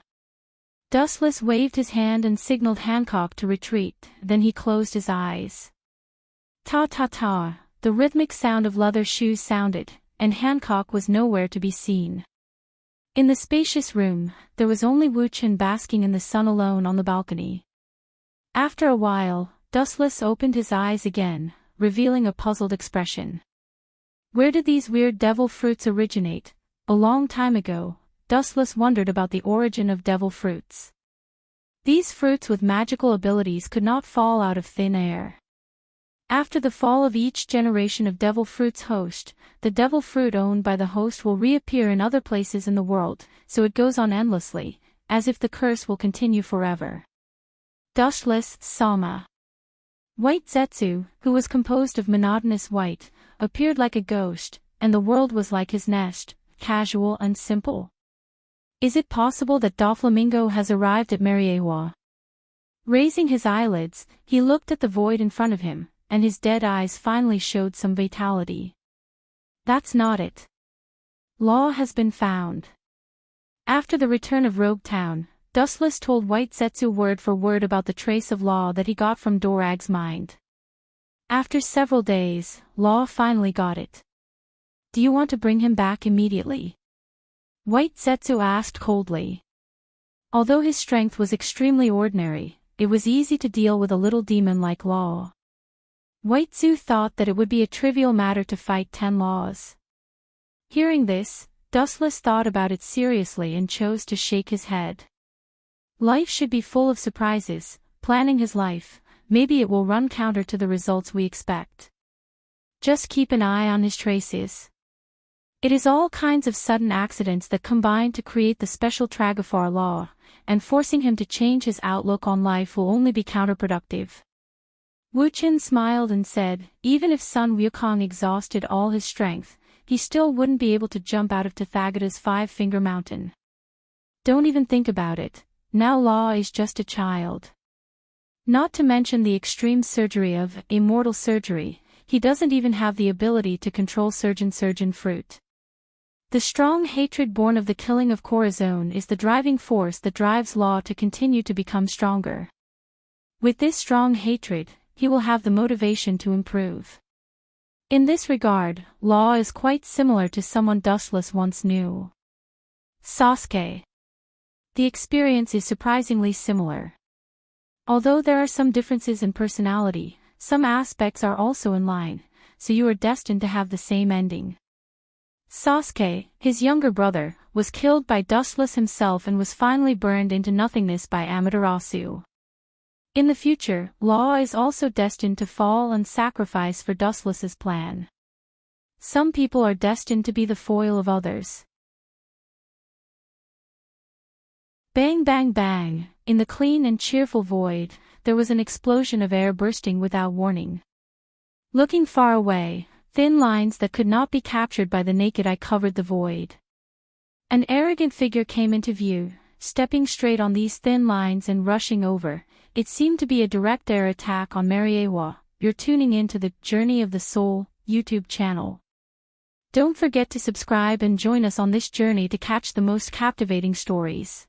Dustless waved his hand and signaled Hancock to retreat, then he closed his eyes. Ta-ta-ta, the rhythmic sound of leather shoes sounded, and Hancock was nowhere to be seen. In the spacious room, there was only Wu Chen basking in the sun alone on the balcony. After a while, Dustless opened his eyes again, revealing a puzzled expression. Where did these weird devil fruits originate? A long time ago, Dustless wondered about the origin of devil fruits. These fruits with magical abilities could not fall out of thin air. After the fall of each generation of devil fruit's host, the devil fruit owned by the host will reappear in other places in the world, so it goes on endlessly, as if the curse will continue forever. Dustless Sama. White Zetsu, who was composed of monotonous white, appeared like a ghost, and the world was like his nest, casual and simple. Is it possible that Doflamingo has arrived at Mariewa? Raising his eyelids, he looked at the void in front of him, and his dead eyes finally showed some vitality. That's not it. Law has been found. After the return of Rogue Town, Dustless told White Zetsu word for word about the trace of Law that he got from Dorag's mind. After several days, Law finally got it. Do you want to bring him back immediately? White Zetsu asked coldly. Although his strength was extremely ordinary, it was easy to deal with a little demon like Law. White Zetsu thought that it would be a trivial matter to fight 10 laws. Hearing this, Dustless thought about it seriously and chose to shake his head. Life should be full of surprises. Planning his life, maybe it will run counter to the results we expect. Just keep an eye on his traces. It is all kinds of sudden accidents that combine to create the special Tragafar law, and forcing him to change his outlook on life will only be counterproductive. Wu Chen smiled and said, even if Sun Wukong exhausted all his strength, he still wouldn't be able to jump out of Tathagata's 5-finger mountain. Don't even think about it. Now Law is just a child. Not to mention the extreme surgery of immortal surgery, he doesn't even have the ability to control surgeon fruit. The strong hatred born of the killing of Corazon is the driving force that drives Law to continue to become stronger. With this strong hatred, he will have the motivation to improve. In this regard, Law is quite similar to someone Dustless once knew. Sasuke. The experience is surprisingly similar. Although there are some differences in personality, some aspects are also in line, so you are destined to have the same ending. Sasuke, his younger brother, was killed by Dustless himself and was finally burned into nothingness by Amaterasu. In the future, Law is also destined to fall and sacrifice for Dustless's plan. Some people are destined to be the foil of others. Bang bang bang, in the clean and cheerful void, there was an explosion of air bursting without warning. Looking far away, thin lines that could not be captured by the naked eye covered the void. An arrogant figure came into view, stepping straight on these thin lines and rushing over. It seemed to be a direct air attack on Mariewa. You're tuning in to the Journey of the Soul YouTube channel. Don't forget to subscribe and join us on this journey to catch the most captivating stories.